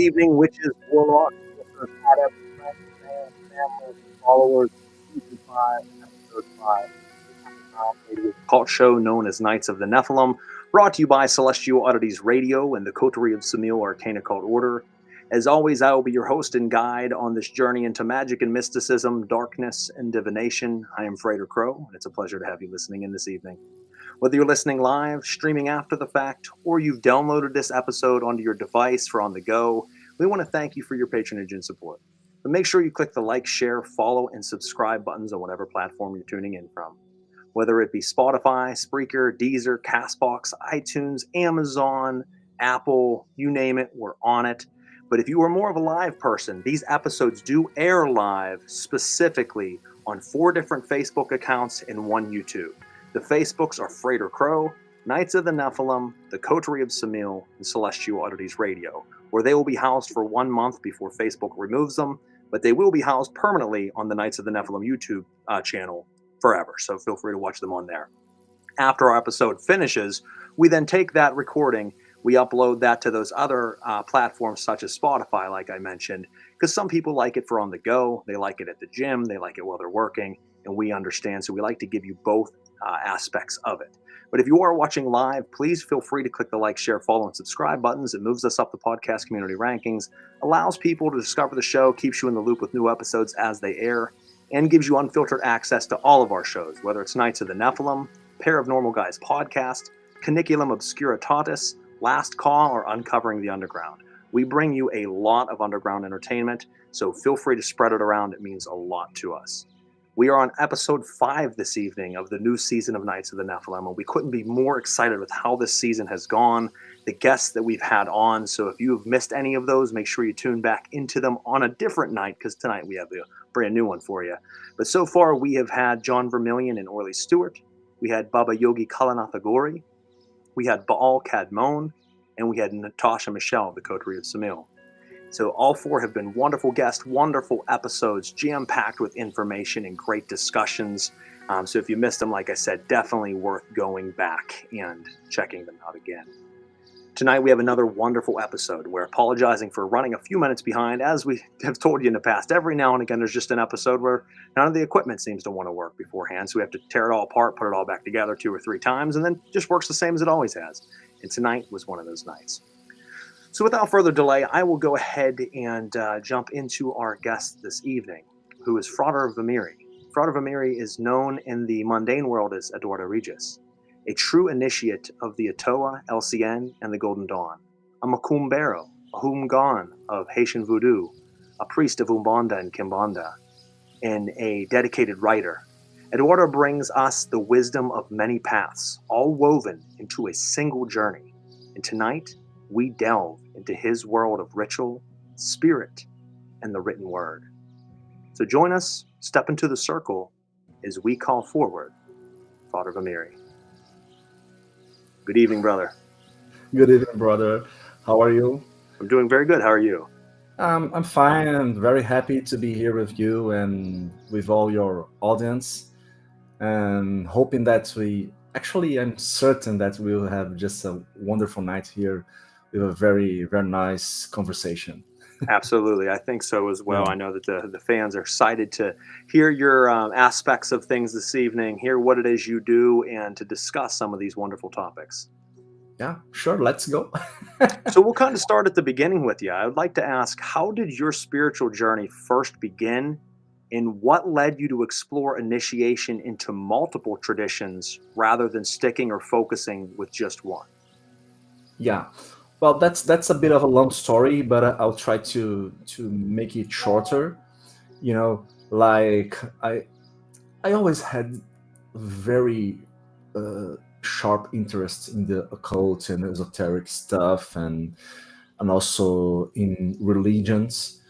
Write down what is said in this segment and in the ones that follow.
evening, witches, warlocks, listeners, adepts, friends, fans, family, followers, Season 5, Episode 5, the Occult show known as Knights of the Nephilim, brought to you by Celestial Oddities Radio and the Coterie of Samil Arcane Occult Order. As always, I will be your host and guide on this journey into magic and mysticism, darkness and divination. I am Frater Crow, and it's a pleasure to have you listening in this evening. Whether you're listening live, streaming after the fact, or you've downloaded this episode onto your device for on the go, we want to thank you for your patronage and support. But make sure you click the like, share, follow, and subscribe buttons on whatever platform you're tuning in from. Whether it be Spotify, Spreaker, Deezer, Castbox, iTunes, Amazon, Apple, you name it, we're on it. But if you are more of a live person, these episodes do air live specifically on 4 different Facebook accounts and 1 YouTube. The Facebooks are Frater Crow, Knights of the Nephilim, the Coterie of Samil, and Celestial Oddities Radio, where they will be housed for 1 month before Facebook removes them, but they will be housed permanently on the Knights of the Nephilim YouTube channel forever, so feel free to watch them on there. After our episode finishes, we then take that recording, we upload that to those other platforms such as Spotify, like I mentioned, because some people like it for on the go, they like it at the gym, they like it while they're working, and we understand, so we like to give you both aspects of it. But if you are watching live, please feel free to click the like, share, follow, and subscribe buttons. It moves us up the podcast community rankings, allows people to discover the show, keeps you in the loop with new episodes as they air, and gives you unfiltered access to all of our shows, whether it's Knights of the Nephilim, Pair of Normal Guys podcast, Caniculum Obscuritatis, Last Call, or Uncovering the Underground. We bring you a lot of underground entertainment, so feel free to spread it around. It means a lot to us. We are on episode 5 this evening of the new season of Knights of the Nephilim, and we couldn't be more excited with how this season has gone, the guests that we've had on. So if you have missed any of those, make sure you tune back into them on a different night, because tonight we have a brand new one for you. But so far, we have had John Vermillion and Orly Stewart. We had Baba Yogi Kalanathagori. We had Baal Kadmon, and we had Natasha Michelle of the Coterie of Samil. So all 4 have been wonderful guests, wonderful episodes, jam-packed with information and great discussions. So if you missed them, like I said, definitely worth going back and checking them out again. Tonight we have another wonderful episode. We're apologizing for running a few minutes behind. As we have told you in the past, every now and again there's just an episode where none of the equipment seems to want to work beforehand. So we have to tear it all apart, put it all back together 2 or 3 times, and then it just works the same as it always has. And tonight was one of those nights. So without further delay, I will go ahead and jump into our guest this evening, who is Frater Vameri. Frater Vameri is known in the mundane world as Eduardo Regis, a true initiate of the Atoa, LCN, and the Golden Dawn, a Macumbero, a Humgan of Haitian Vodou, a priest of Umbanda and Quimbanda, and a dedicated writer. Eduardo brings us the wisdom of many paths, all woven into a single journey. And tonight, we delve into his world of ritual, spirit, and the written word. So join us, step into the circle, as we call forward Frater Vameri. Good evening, brother. Good evening, brother. How are you? I'm doing very good. How are you? I'm fine and very happy to be here with you and with all your audience, and hoping that I'm certain that we will have just a wonderful night here with a very, very nice conversation. Absolutely. I think so as well. Yeah. I know that the fans are excited to hear your aspects of things this evening, hear what it is you do, and to discuss some of these wonderful topics. Yeah, sure. Let's go. So we'll kind of start at the beginning with you. I would like to ask, how did your spiritual journey first begin, and what led you to explore initiation into multiple traditions rather than sticking or focusing with just one? Yeah. Well, that's a bit of a long story, but I'll try to make it shorter. Like I always had very sharp interest in the occult and esoteric stuff, and also in religions.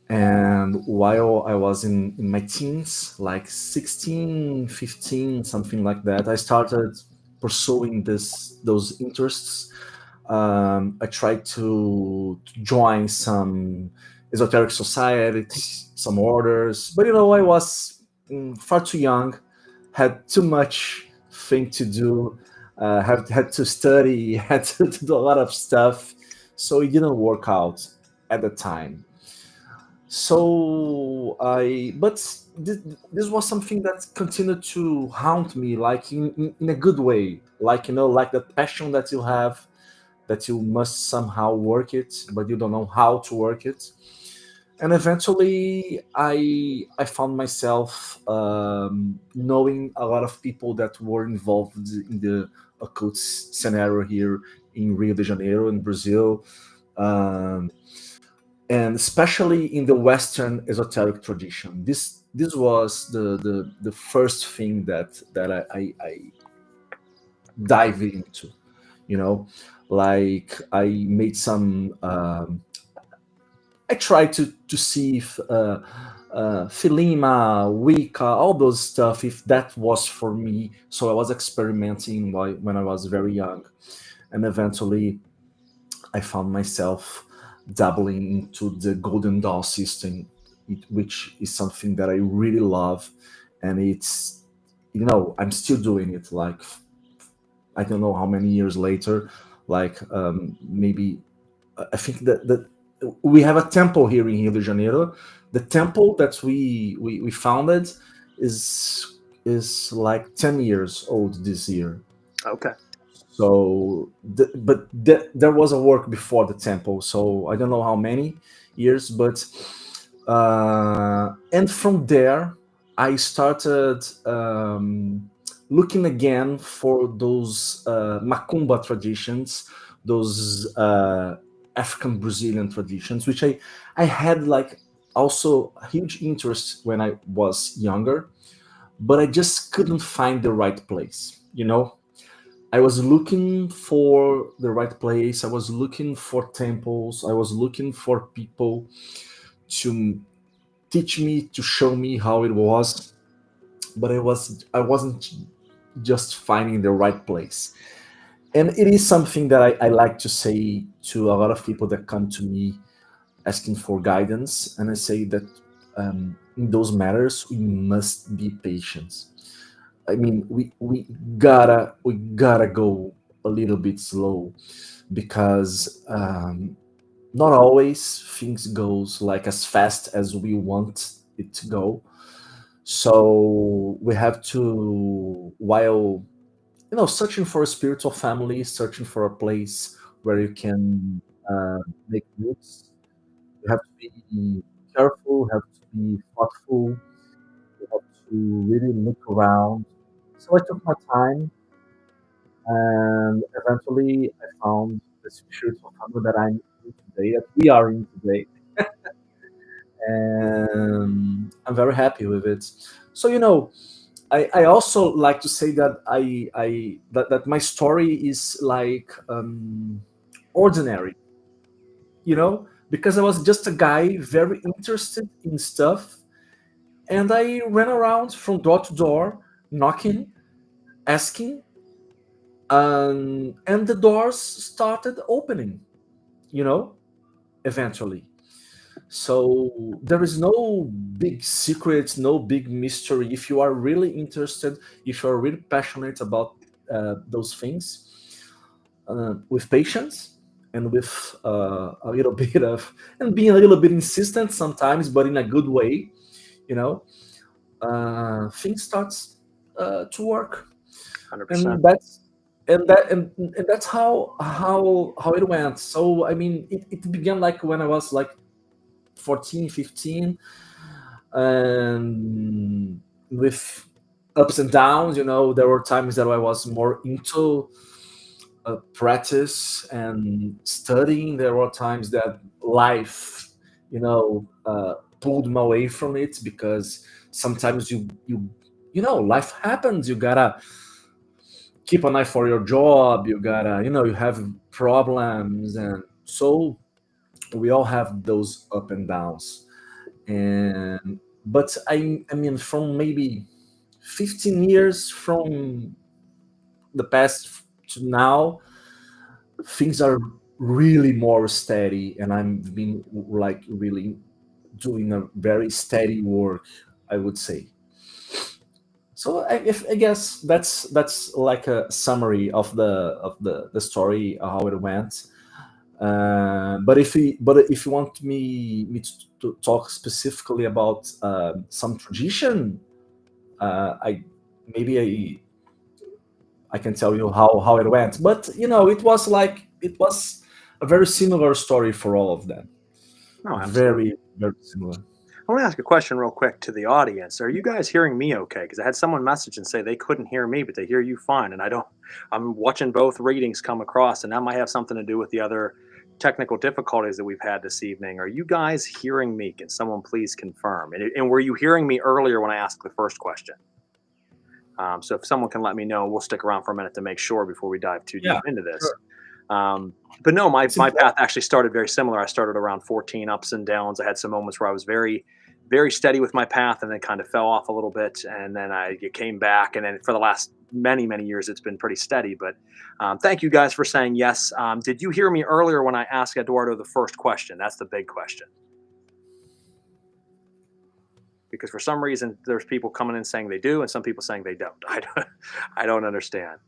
And while I was in my teens, like 16, 15, something like that, I started pursuing those interests. I tried to join some esoteric societies, some orders, but I was far too young, had too much thing to do, had to study, had to do a lot of stuff, so it didn't work out. at the time. So but this was something that continued to haunt me, like in a good way, like like that passion that you have, that you must somehow work it, but you don't know how to work it. And eventually, I found myself knowing a lot of people that were involved in the occult scenario here in Rio de Janeiro, in Brazil. Um, and especially in the Western esoteric tradition. This was the first thing that I dive into. You know, like I made some. I tried to see if Philema, Wicca, all those stuff, if that was for me. So I was experimenting when I was very young, and eventually I found myself dabbling into the Golden Dawn system, which is something that I really love, and it's I'm still doing it. Like I don't know how many years later, like maybe I think that we have a temple here in Rio de Janeiro. The temple that we founded is like 10 years old this year. Okay. So, there was a work before the temple. So I don't know how many years, but and from there I started looking again for those macumba traditions, those African Brazilian traditions, which I had like also a huge interest when I was younger, but I just couldn't find the right place. I was looking for the right place. I was looking for temples. I was looking for people to teach me, to show me how it was, but I wasn't just finding the right place. And it is something that I like to say to a lot of people that come to me asking for guidance, and I say that in those matters we must be patient. I mean, we gotta go a little bit slow, because not always things goes like as fast as we want it to go. So we have to, while searching for a spiritual family, searching for a place where you can make roots. You have to be careful. You have to be thoughtful. You have to really look around. So I took my time, and eventually I found the spiritual family that I'm in today, that we are in today, and I'm very happy with it. So I also like to say that that my story is like ordinary, because I was just a guy very interested in stuff, and I ran around from door to door, knocking, asking, and the doors started opening, you know, eventually. So there is no big secret, no big mystery. If you are really interested, if you are really passionate about those things, with patience and with a little bit of, and being a little bit insistent sometimes, but in a good way, you know, things starts to work. 100%. And that's how it went. So I mean, it began like when I was like 14, 15, and with ups and downs. There were times that I was more into practice and studying. There were times that life, pulled me away from it, because sometimes life happens. You gotta keep an eye for your job. You gotta, you have problems, and so we all have those up and downs. And but I mean, from maybe 15 years from the past to now, things are really more steady, and I'm been like really doing a very steady work, I would say. So I guess that's like a summary of the story, how it went. But if you want me to talk specifically about some tradition, I maybe I can tell you how it went. But it was a very similar story for all of them. No, absolutely. Very similar. I want to ask a question real quick to the audience. Are you guys hearing me okay? Because I had someone message and say they couldn't hear me, but they hear you fine. And I'm watching both readings come across, and that might have something to do with the other technical difficulties that we've had this evening. Are you guys hearing me? Can someone please confirm? And were you hearing me earlier when I asked the first question? So if someone can let me know, we'll stick around for a minute to make sure before we dive too deep into this. Sure. But no, my path actually started very similar. I started around 14 ups and downs. I had some moments where I was very, very steady with my path and then kind of fell off a little bit. And then I came back. And then for the last many, many years, it's been pretty steady. But thank you guys for saying yes. Did you hear me earlier when I asked Eduardo the first question? That's the big question. Because for some reason, there's people coming in saying they do and some people saying they don't. I don't understand.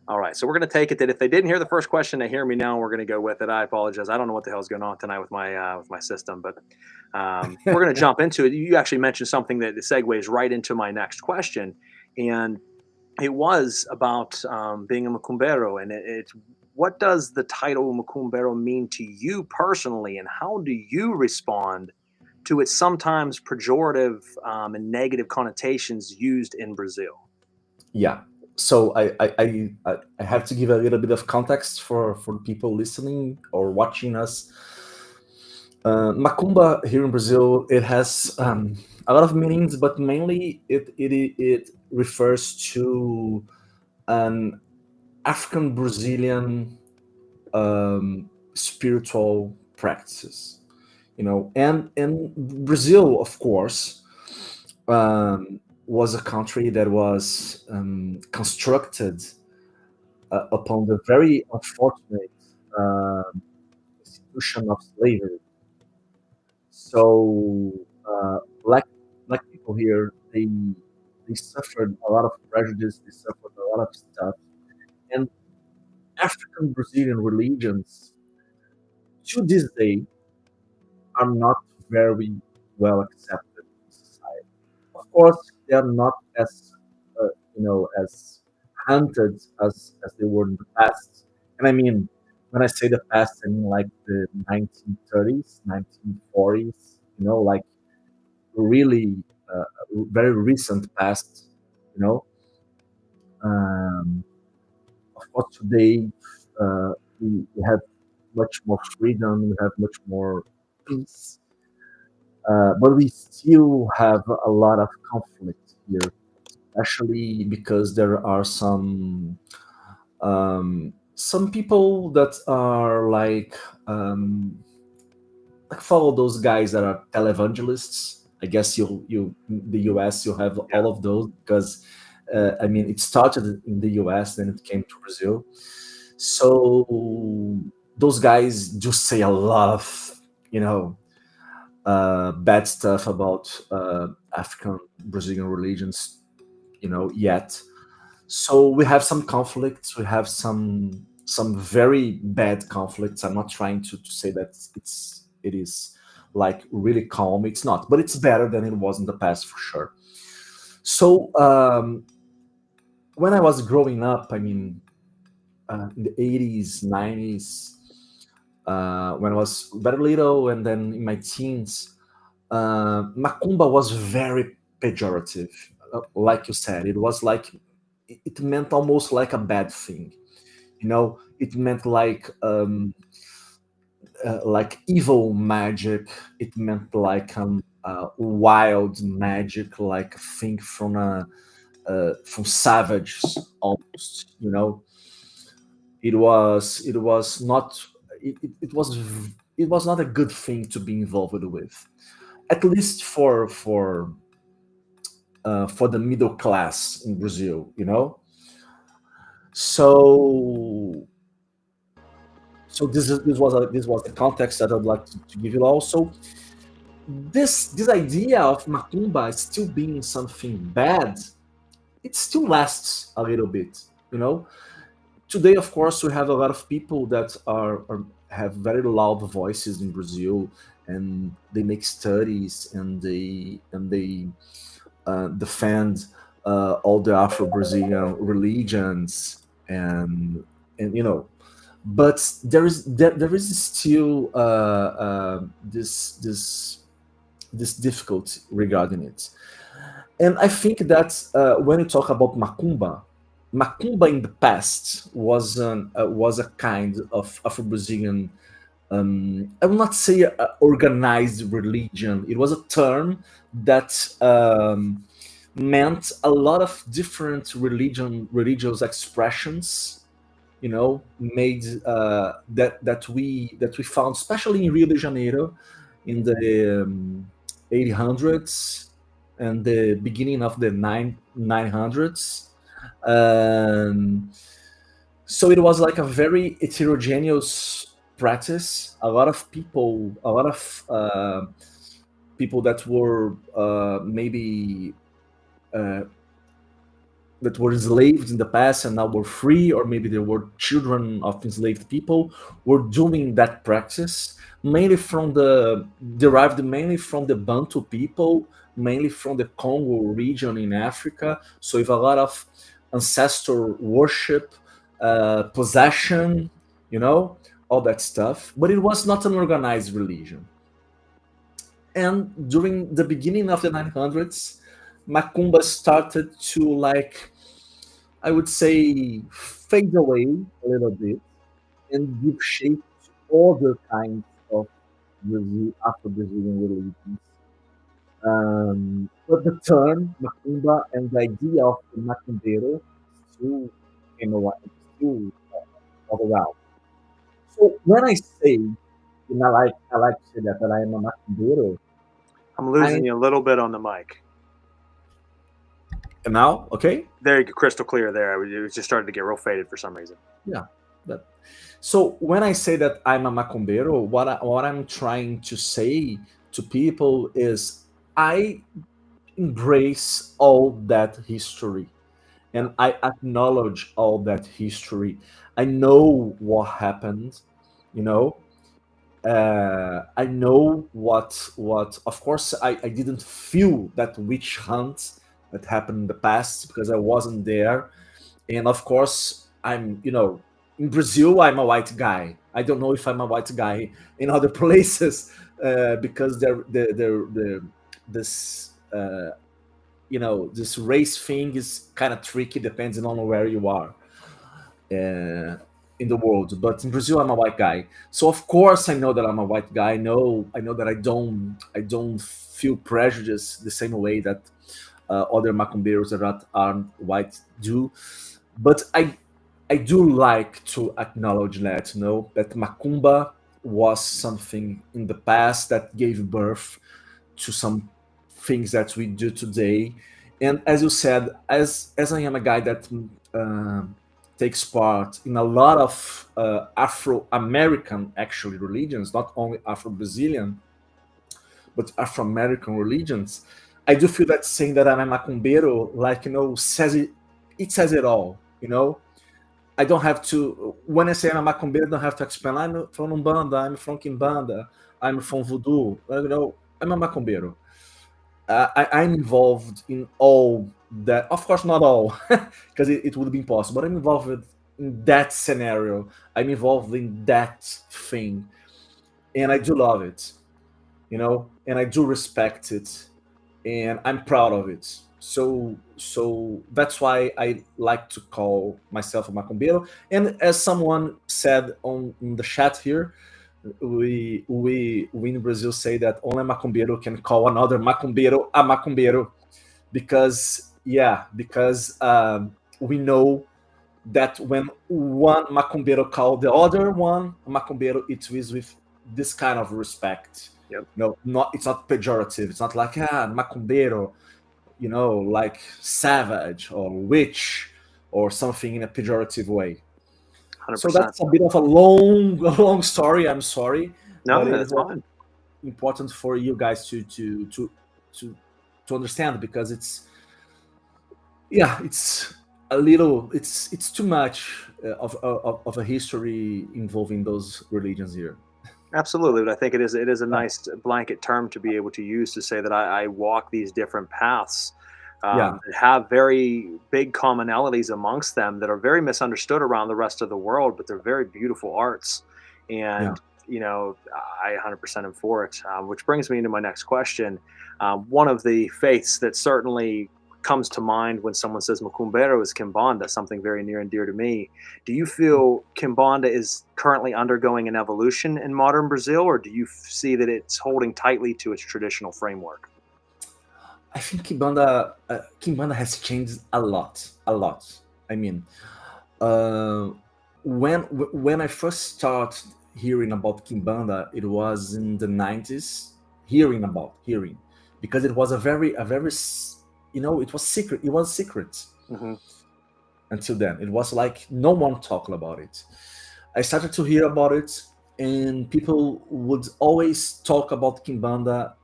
All right, so we're going to take it that if they didn't hear the first question, they hear me now. We're going to go with it. I apologize. I don't know what the hell's going on tonight with my system, but we're going to jump into it. You actually mentioned something that segues right into my next question, and it was about being a macumbero. And it's what does the title macumbero mean to you personally, and how do you respond to its sometimes pejorative and negative connotations used in Brazil? Yeah. So I have to give a little bit of context for people listening or watching us. Macumba here in Brazil, it has a lot of meanings, but mainly it refers to an African Brazilian spiritual practices, and Brazil, of course, was a country that was constructed upon the very unfortunate institution of slavery. So, black people here, they suffered a lot of prejudice, they suffered a lot of stuff, and African Brazilian religions to this day are not very well accepted in society. Of course, they are not as as hunted as they were in the past. And I mean, when I say the past, I mean like the 1930s, 1940s. Like really very recent past. You know, of course, today we have much more freedom, we have much more peace, but we still have a lot of conflict here, especially because there are some people that are like follow those guys that are televangelists. I guess the US you have all of those because I mean it started in the US, then it came to Brazil. So those guys do say a lot of bad stuff about African Brazilian religions, yet. So we have some conflicts. We have some very bad conflicts. I'm not trying to say that it is like really calm. It's not, but it's better than it was in the past for sure. So when I was growing up, I mean, in the 80s, 90s, when I was very little, and then in my teens, Macumba was very pejorative. Like you said, it was like it meant almost like a bad thing. It meant like evil magic. It meant like wild magic, like a thing from savages almost. It was not it was not a good thing to be involved with, at least for the middle class in Brazil. So this was the context that I'd like to give you. Also, this idea of Macumba still being something bad, it still lasts a little bit. today, of course, we have a lot of people that have very loud voices in Brazil, and they make studies, and they defend all the Afro-Brazilian religions, and but there is still this difficulty regarding it. And I think that when you talk about Macumba in the past was a kind of Afro-Brazilian, I will not say a organized religion. It was a term that meant a lot of different religious expressions, made that we found, especially in Rio de Janeiro, in the 1800s and the beginning of the 900s. So it was like a very heterogeneous practice. A lot of people that were maybe that were enslaved in the past and now were free, or maybe they were children of enslaved people, were doing that practice, derived mainly from the Bantu people, mainly from the Congo region in Africa. So with a lot of ancestor worship, possession, all that stuff. But it was not an organized religion. And during the beginning of the 900s, Macumba started to, I would say, fade away a little bit and give shape to other kinds of Afro-Brazilian religions. But the term Macumba and the idea of the Macumbeiro still came around, still around. So when I say, and I like to say that I am a Macumbeiro. I'm losing you a little bit on the mic. And now, okay? There you go, crystal clear there. It just started to get real faded for some reason. Yeah. So when I say that I'm a Macumbeiro, what I'm trying to say to people is I embrace all that history, and I acknowledge all that history. I know what happened, I know what of course I didn't feel that witch hunt that happened in the past because I wasn't there. And of course I'm in Brazil I'm a white guy. I don't know if I'm a white guy in other places, because this this race thing is kind of tricky depending on where you are in the world. But in Brazil, I'm a white guy, so of course I know that I'm a white guy. I know that I don't feel prejudice the same way that other macumbeiros that aren't white do. But I do like to acknowledge that that macumba was something in the past that gave birth to some things that we do today. And as you said, as I am a guy that takes part in a lot of Afro-American actually religions, not only Afro-Brazilian, but Afro-American religions, I do feel that saying that I'm a macumbeiro, says it says it all, I don't have to, when I say I'm a macumbeiro, I don't have to explain, I'm from Umbanda, I'm from Quimbanda, I'm from Vodou, I'm a macumbeiro. I'm involved in all that, of course not all, because it would be impossible, but I'm involved in that scenario, I'm involved in that thing, and I do love it, and I do respect it, and I'm proud of it. So that's why I like to call myself a macumbeiro. And as someone said in the chat here, we in Brazil say that only a macumbeiro can call another macumbeiro a macumbeiro, because we know that when one macumbeiro call the other one a macumbeiro, it is with this kind of respect. Yep. It's not pejorative. It's not like macumbeiro, like savage or witch or something in a pejorative way. 100%. So that's a bit of a long story. I'm sorry. No, that's fine. Important for you guys to understand, because it's a little. It's too much of a history involving those religions here. Absolutely, but I think it is a Yeah, nice blanket term to be able to use to say that I walk these different paths yeah, that have very big commonalities amongst them that are very misunderstood around the rest of the world, but they're very beautiful arts. yeah. And I 100% am for it. Which brings me into my next question. One of the faiths that certainly comes to mind when someone says Macumbero is Kimbanda, something very near and dear to me. Do you feel Kimbanda is currently undergoing an evolution in modern Brazil, or do you see that it's holding tightly to its traditional framework? I think Kimbanda has changed a lot, a lot. I mean, uh, when I first started hearing about Kimbanda, it was in the 90s. Hearing, because it was it was secret. It was secret Hmm. until then. It was like no one talked about it. I started to hear about it, and people would always talk about Kimbanda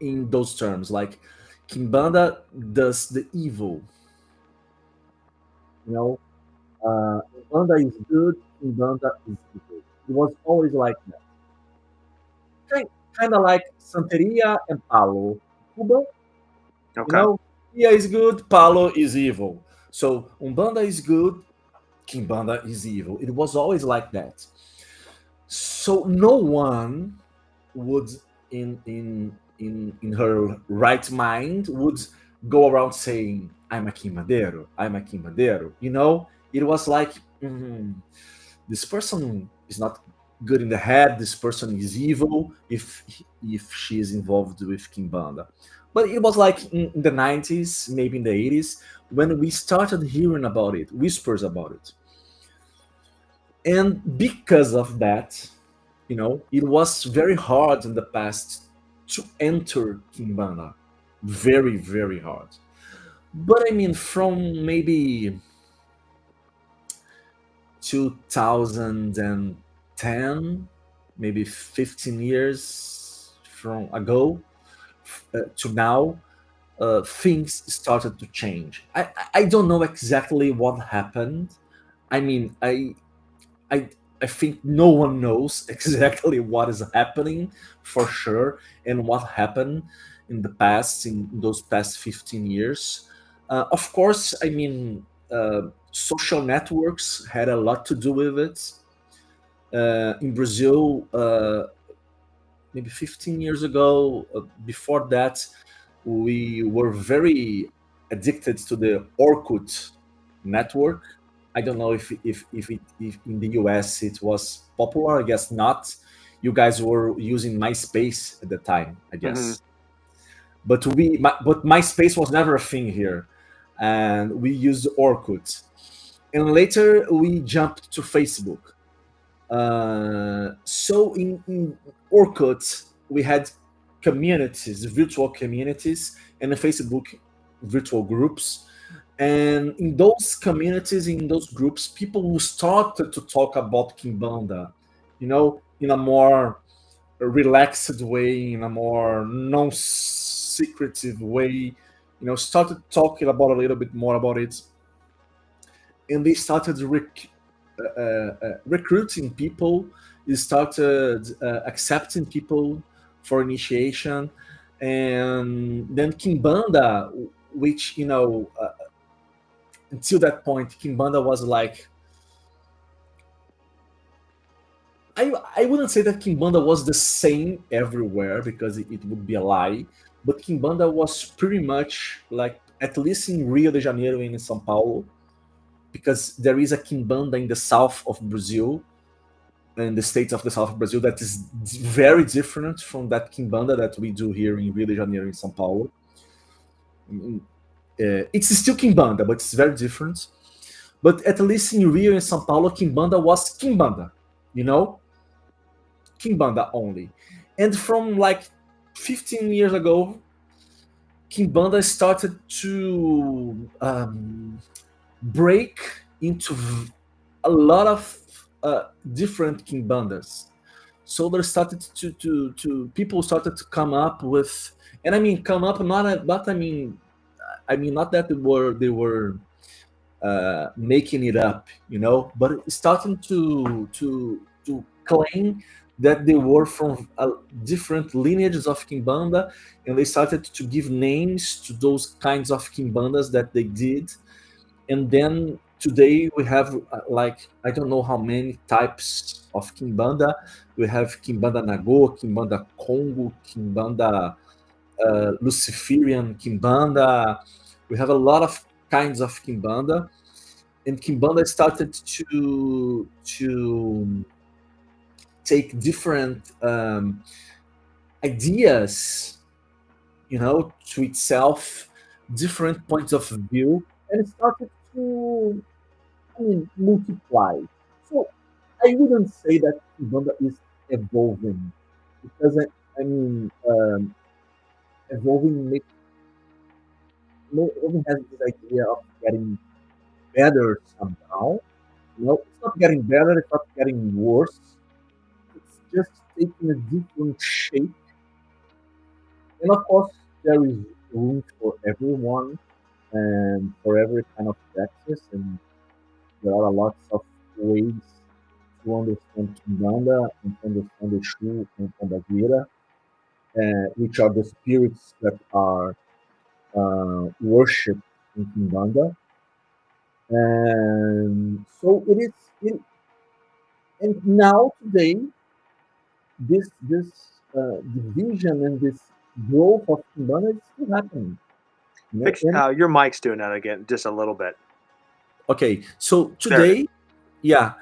in those terms, like Kimbanda does the evil. You know, Kimbanda is good, Kimbanda is evil. It was always like that. Kind of like Santeria and Palo. Cuba, Okay. Santeria is good, Palo is evil. So Umbanda is good, Kimbanda is evil. It was always like that. So no one would in her right mind would go around saying I'm a Quimbandero. It was like, this person is not good in the head, this person is evil if she is involved with Kimbanda. But it was like in the 90s, maybe in the 80s, when we started hearing about it, whispers about it. And because of that, it was very hard in the past to enter Kimbanda. Very, very hard. But I mean, from maybe 2010, maybe 15 years from ago to now, things started to change. I don't know exactly what happened. I mean, I I think no one knows exactly what is happening for sure and what happened in the past in those past 15 years. Of course, I mean, social networks had a lot to do with it. In Brazil, maybe 15 years ago, before that, we were very addicted to the Orkut network. I don't know if in the US it was popular. I guess not. You guys were using MySpace at the time, I Hmm. guess. But MySpace was never a thing here, and we used Orkut. And later we jumped to Facebook. So in Orkut, we had communities, virtual communities, and in Facebook, virtual groups. And in those communities, in those groups, people started to talk about Kimbanda, in a more relaxed way, in a more non-secretive way. Started talking about a little bit more about it, and they started recruiting people. They started accepting people for initiation, and then Kimbanda, which until that point, Kimbanda was like, I wouldn't say that Kimbanda was the same everywhere because it would be a lie, but Kimbanda was pretty much like, at least in Rio de Janeiro and in São Paulo, because there is a Quimbanda in the south of Brazil, in the states of the south of Brazil, that is very different from that Quimbanda that we do here in Rio de Janeiro and São Paulo. It's still Quimbanda, but it's very different. But at least in Rio and São Paulo, Quimbanda was Quimbanda, you know, Quimbanda only. And from like 15 years ago, Quimbanda started to break into a lot of different Quimbandas. So there started to people started to come up with, and I mean come up not I mean not that they were making it up, but starting to claim that they were from different lineages of Quimbanda, and they started to give names to those kinds of Quimbandas that they did. And then today we have like I don't know how many types of Quimbanda. We have Quimbanda Nagô, Quimbanda Congo, Quimbanda Luciferian Quimbanda. We have a lot of kinds of Quimbanda, and Quimbanda started to take different ideas, to itself, different points of view, and it started to, multiply. So I wouldn't say that Quimbanda is evolving, because evolving makes evolving has this idea of getting better somehow. It's not getting better, it's not getting worse. It's just taking a different shape. And of course, there is room for everyone and for every kind of practice. And there are lots of ways to understand Quimbanda and to understand the Shu and Pombagira, which are the spirits that are worshipped in Quimbanda. And so it is, and now today, this division and this growth of Quimbanda is still happening. Your mic's doing that again, just a little bit. Okay, so today, yeah,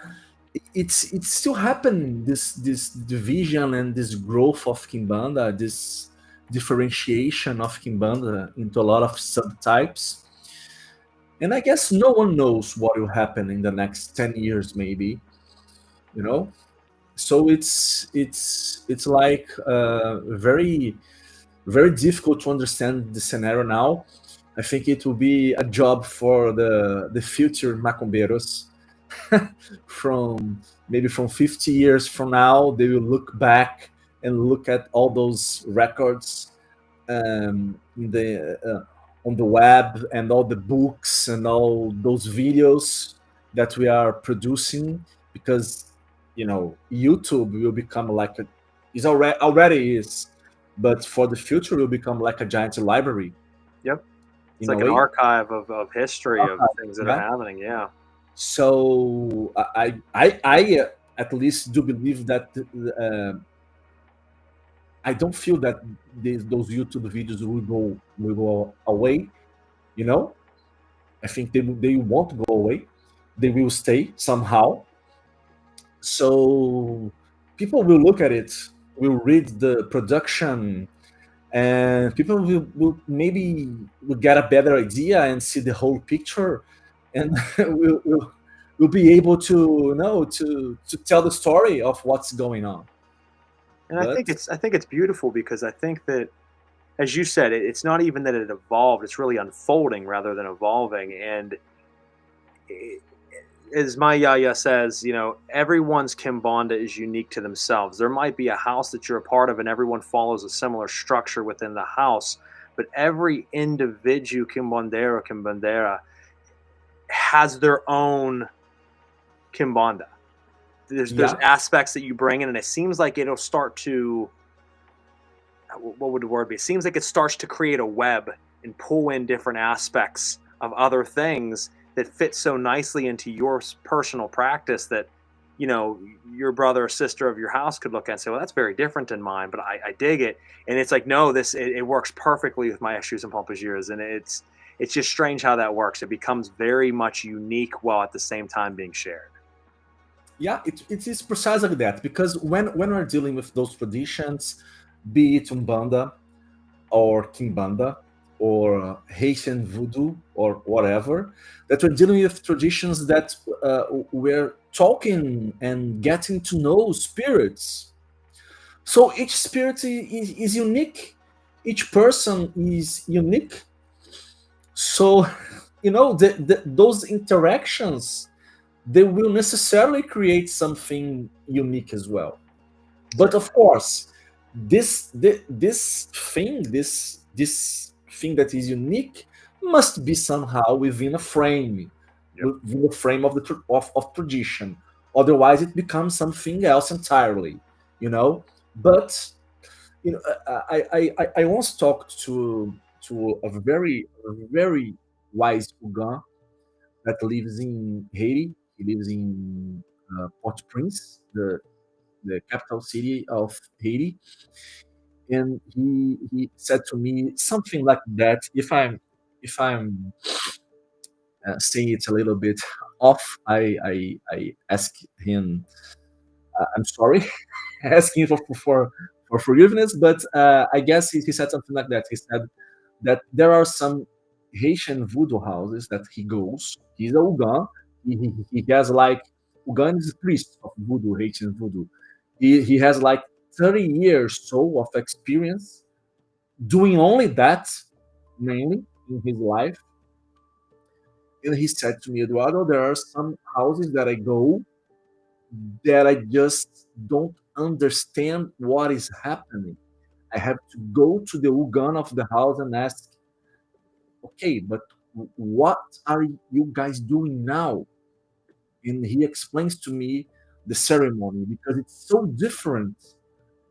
it's still happening. This division and this growth of Quimbanda, this differentiation of Quimbanda into a lot of subtypes. And I guess no one knows what will happen in the next 10 years, maybe. So it's like very very difficult to understand the scenario now. I think it will be a job for the future macumbeiros. From 50 years from now, they will look back and look at all those records on the web, and all the books and all those videos that we are producing, because YouTube will become like is already is, but for the future will become like a giant library. Yep, it's like an archive of history of things that are happening. Yeah. So I at least do believe that I don't feel that those YouTube videos will go away. I think they won't go away. They will stay somehow. So people will look at it, will read the production, and people will maybe will get a better idea and see the whole picture, and will be able to to tell the story of what's going on. And I think it's beautiful, because I think that, as you said, it's not even that it evolved; it's really unfolding rather than evolving. And as my Yaya says, everyone's Quimbanda is unique to themselves. There might be a house that you're a part of, and everyone follows a similar structure within the house, but every individual Quimbandero, Quimbandera has their own Quimbanda. There's aspects that you bring in, and it seems like it'll start to, what would the word be? It seems like it starts to create a web and pull in different aspects of other things that fit so nicely into your personal practice that, your brother or sister of your house could look at and say, well, that's very different than mine, but I dig it. And it's like, no, it works perfectly with my Eshus and Pompagiras. And it's just strange how that works. It becomes very much unique while at the same time being shared. Yeah, it is precisely that, because when we're dealing with those traditions, be it Umbanda or Quimbanda or Haitian Vodou or whatever, that we're dealing with traditions that we're talking and getting to know spirits. So each spirit is unique. Each person is unique. So, those interactions, they will necessarily create something unique as well. But of course, this thing that is unique must be somehow within a frame, within the frame of of tradition. Otherwise, it becomes something else entirely, you know. But you know, I once talked to a very wise Ugan that lives in Haiti. He lives in Port-au-Prince, the capital city of Haiti, and he said to me something like that. If I'm saying it a little bit off, I asked him. I'm sorry, asking for forgiveness, but I guess he said something like that. He said that there are some Haitian voodoo houses that he goes. He's a Ugan. He has like Ugan is a priest of voodoo, Haitian voodoo. He has like 30 years so of experience doing only that mainly in his life. And he said to me, Eduardo, there are some houses that I go that I just don't understand what is happening. I have to go to the Ugan of the house and ask, okay, but what are you guys doing now? And he explains to me the ceremony because it's so different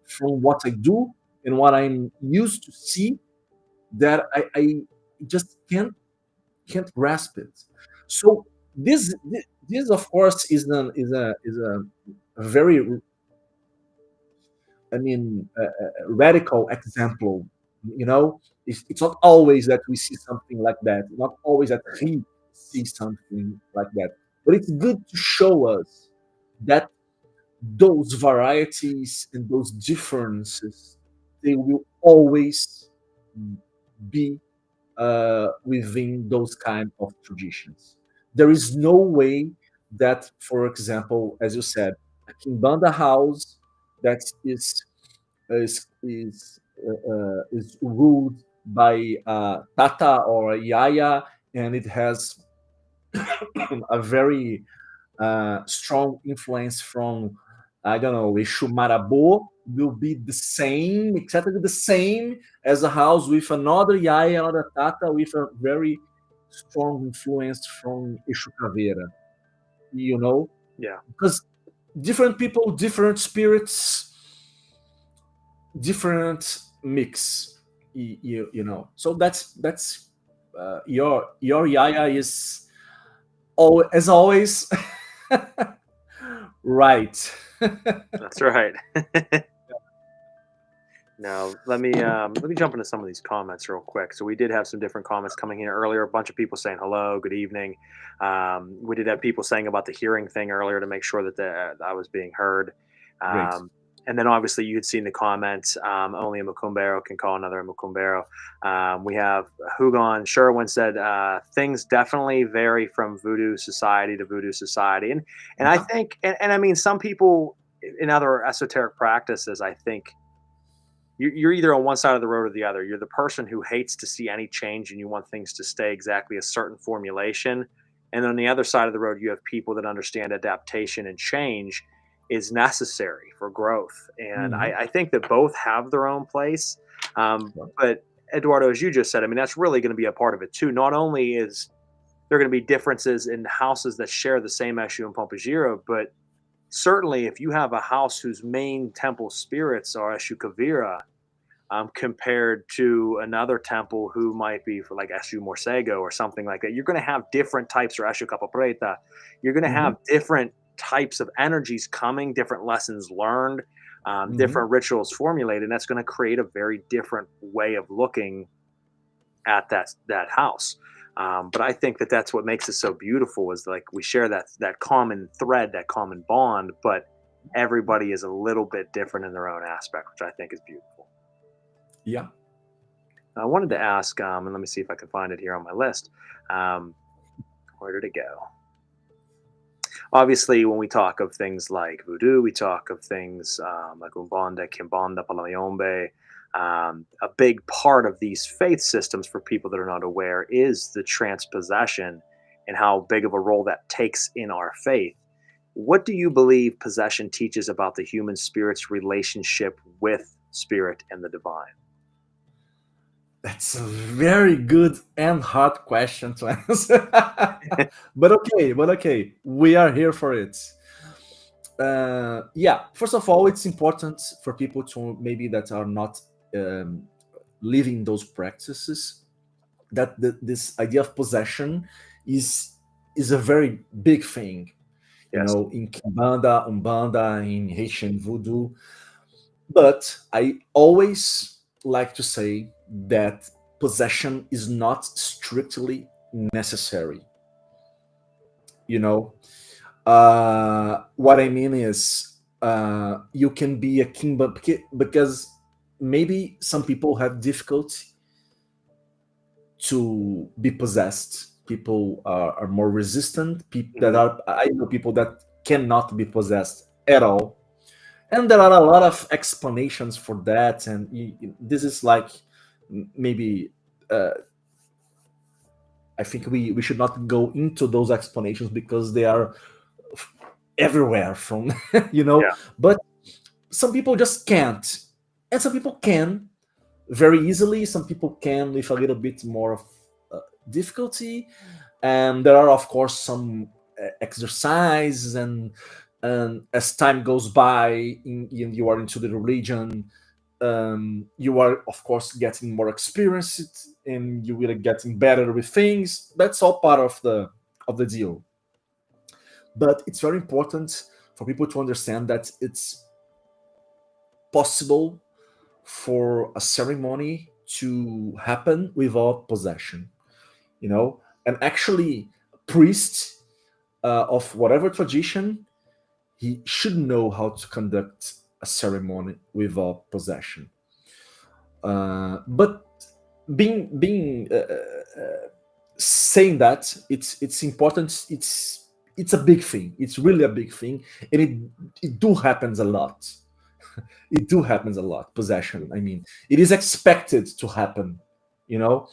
from what I do and what I'm used to see that I just can't grasp it. So this of course is a very radical example. You know, it's not always that we see something like that. Not always that he sees something like that. But it's good to show us that those varieties and those differences, they will always be within those kind of traditions. There is no way that, for example, as you said, a Kimbanda house that is ruled by Tata or Yaya, and it has a very strong influence from, I don't know, Exu Marabô, will be the same, exactly the same as a house with another Yaya, another Tata, with a very strong influence from Exu Caveira, you know? Yeah. Because different people, different spirits, different mix, you know. So that's your Yaya is as always right. That's right. Now let me jump into some of these comments real quick. So we did have some different comments coming in earlier. A bunch of people saying hello, good evening. We did have people saying about the hearing thing earlier to make sure that I was being heard. Great. And then obviously you had seen the comments. Only a Mukumbero can call another Mukumbero. We have Hugon Sherwin said things definitely vary from voodoo society to voodoo society, and I think and I mean some people in other esoteric practices, I think you're either on one side of the road or the other. You're the person who hates to see any change and you want things to stay exactly a certain formulation. And on the other side of the road, you have people that understand adaptation and change is necessary for growth. And Mhm. I think that both have their own place. But Eduardo, as you just said, I mean, that's really going to be a part of it too. Not only is there going to be differences in houses that share the same Eshu and Pompajiro, but certainly if you have a house whose main temple spirits are Eshu Kavira, compared to another temple who might be for like Eshu Morsego or something like that. You're going to have different types, or Eshu Capopreta. You're going to Mhm. have different types of energies coming, different lessons learned, Mhm. different rituals formulated. And that's going to create a very different way of looking at that house. But I think that that's what makes it so beautiful is like we share that common thread, that common bond, but everybody is a little bit different in their own aspect, which I think is beautiful. Yeah. I wanted to ask, and let me see if I can find it here on my list. Um, where did it go? Obviously, when we talk of things like voodoo, we talk of things like Umbanda, Quimbanda, Palayombe. A big part of these faith systems, for people that are not aware, is the transpossession and how big of a role that takes in our faith. What do you believe possession teaches about the human spirit's relationship with spirit and the divine? That's a very good and hard question to answer. But okay, we are here for it. Yeah, first of all, it's important for people to maybe that are not um, living those practices that this idea of possession is is a very big thing. You Yes. know, in Quimbanda, Umbanda, in Haitian Voodoo. But I always like to say that possession is not strictly necessary. You know, what I mean is you can be a king, but because maybe some people have difficulty to be possessed. People are more resistant. People that Hmm. are I know people that cannot be possessed at all, and there are a lot of explanations for that. And this is like maybe I think we should not go into those explanations because they are everywhere from Yeah. but some people just can't, and some people can very easily. Some people can with a little bit more of difficulty, and there are of course some exercises, and as time goes by you are into the religion, you are of course getting more experienced and you will getting better with things. That's all part of the deal. But it's very important for people to understand that it's possible for a ceremony to happen without possession, you know. And actually, a priest of whatever tradition, he should know how to conduct a ceremony without possession. But being saying that, it's important. It's a big thing. It's really a big thing, and it do happens a lot. It do happens a lot. Possession. I mean, it is expected to happen. You know,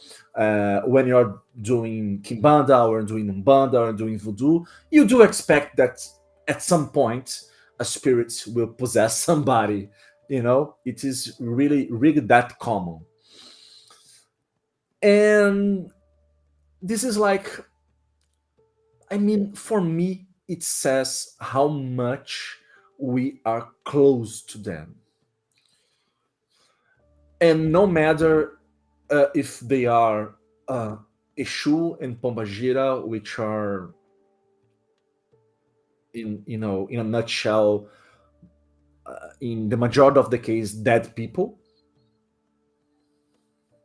when you're doing Kimbanda or doing Umbanda or doing Voodoo, you do expect that at some point a spirit will possess somebody. You know, it is really that common. And this is like, I mean, for me, it says how much we are close to them. And no matter if they are Eshu and Pombagira, which are in a nutshell, in the majority of the case, dead people,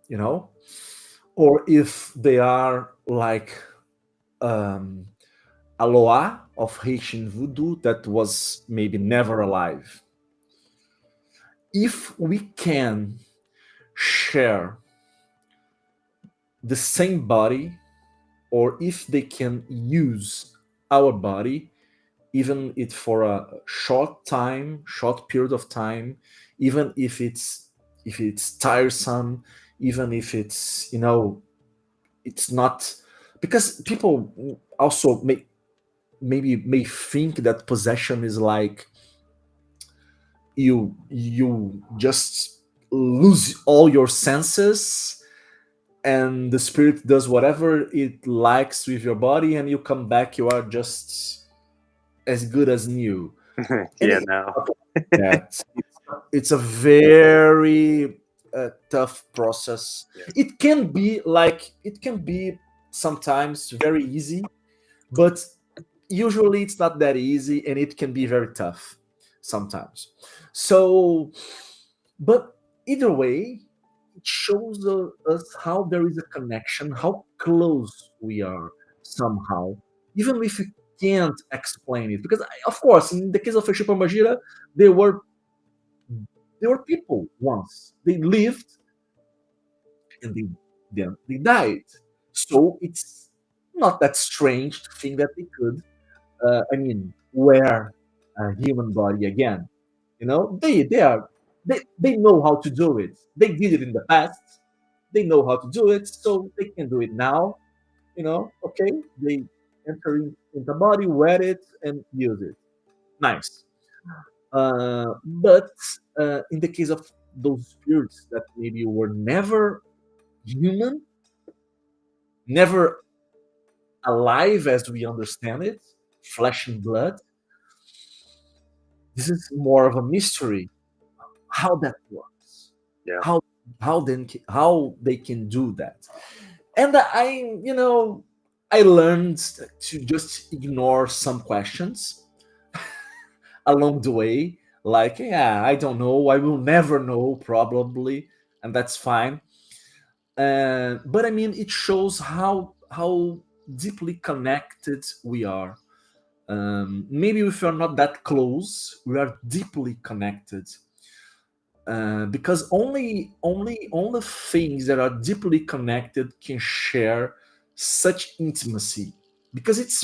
you know, or if they are like um, Aloha of Haitian Voodoo that was maybe never alive. If we can share the same body, or if they can use our body, even it for a short period of time, even if it's tiresome, even if it's it's not, because people also may think that possession is like you just lose all your senses and the spirit does whatever it likes with your body and you come back, you are just as good as new. And Yeah. it's No. not like that. It's a very tough process. Yes. It can be sometimes very easy, but usually it's not that easy, and it can be very tough sometimes. So, but either way, it shows us how there is a connection, how close we are somehow, even if we can't explain it. Because, of course, in the case of Exu Pombagira, they were they were people once. They lived and then they died. So it's not that strange to think that they could, I mean, wear a human body again. You know, they know how to do it. They did it in the past. They know how to do it, so they can do it now. You know, okay, they enter in the body, wear it, and use it. Nice. But in the case of those spirits that maybe were never human, never alive as we understand it, flesh and blood. This is more of a mystery how that works, Yeah. how how they can do that. And I learned to just ignore some questions along the way, like, yeah, I don't know, I will never know probably, and that's fine. But I mean, it shows how deeply connected we are. Maybe if we're not that close, we are deeply connected, because only things that are deeply connected can share such intimacy, because it's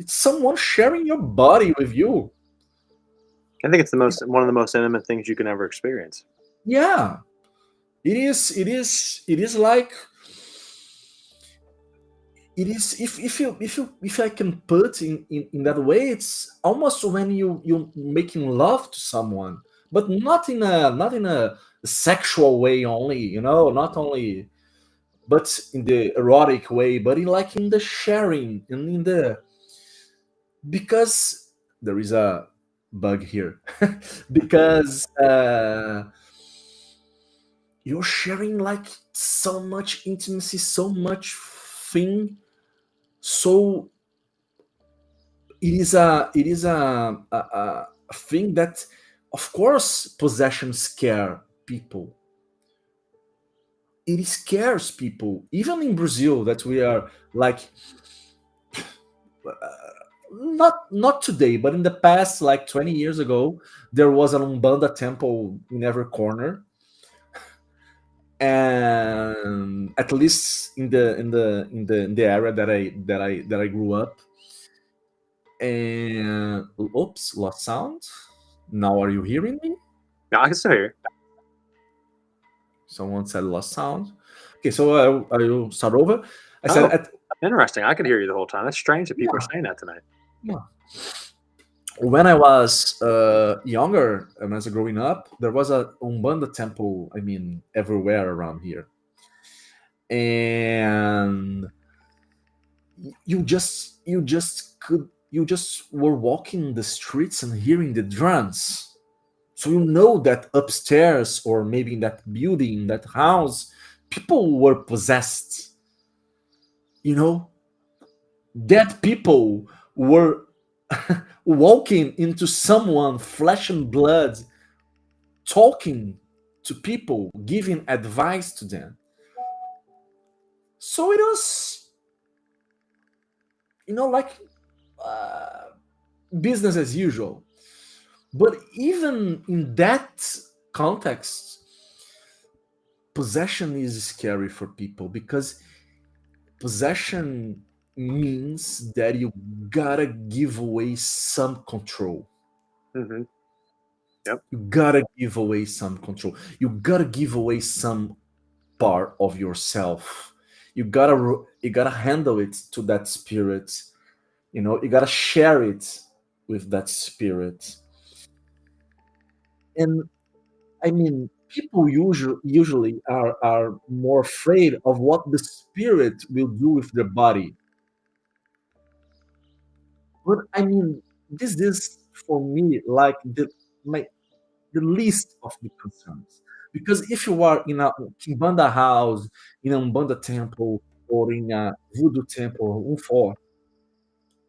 someone sharing your body with you. I think it's one of the most intimate things you can ever experience. Yeah, it is like, it is, if I can put in that way, it's almost when you making love to someone, but not in a sexual way only, not only, but in the erotic way, but in the sharing and in the, because there is a bug here, because you're sharing like so much intimacy, so much thing. So it is a thing that, of course, possession scare people. It scares people, even in Brazil, that we are like, not today, but in the past, like 20 years ago, there was an Umbanda temple in every corner, and at least in the area that I grew up. And oops, lost sound. Now, are you hearing me? Yeah, I can still hear. Someone said lost sound. Okay, so I will start over. I said, Oh, interesting. I could hear you the whole time. That's strange that people are yeah, saying that tonight. yeah. When I was younger and as a growing up, there was a Umbanda temple. I mean, everywhere around here, and you just were walking the streets and hearing the drums. So you know that upstairs, or maybe in that building, that house, people were possessed. You know, dead people were walking into someone, flesh and blood, talking to people, giving advice to them. So it was, like, uh, business as usual. But even in that context, possession is scary for people, because possession means that you gotta give away some control. Hmm. Yep. You gotta give away some control. You gotta give away some part of yourself. You gotta handle it to that spirit. You gotta share it with that spirit. And I mean, people usually are more afraid of what the spirit will do with their body. But I mean, this is for me like the least of the concerns. Because if you are in a Quimbanda house, in a Umbanda temple, or in a Voodoo temple, or for,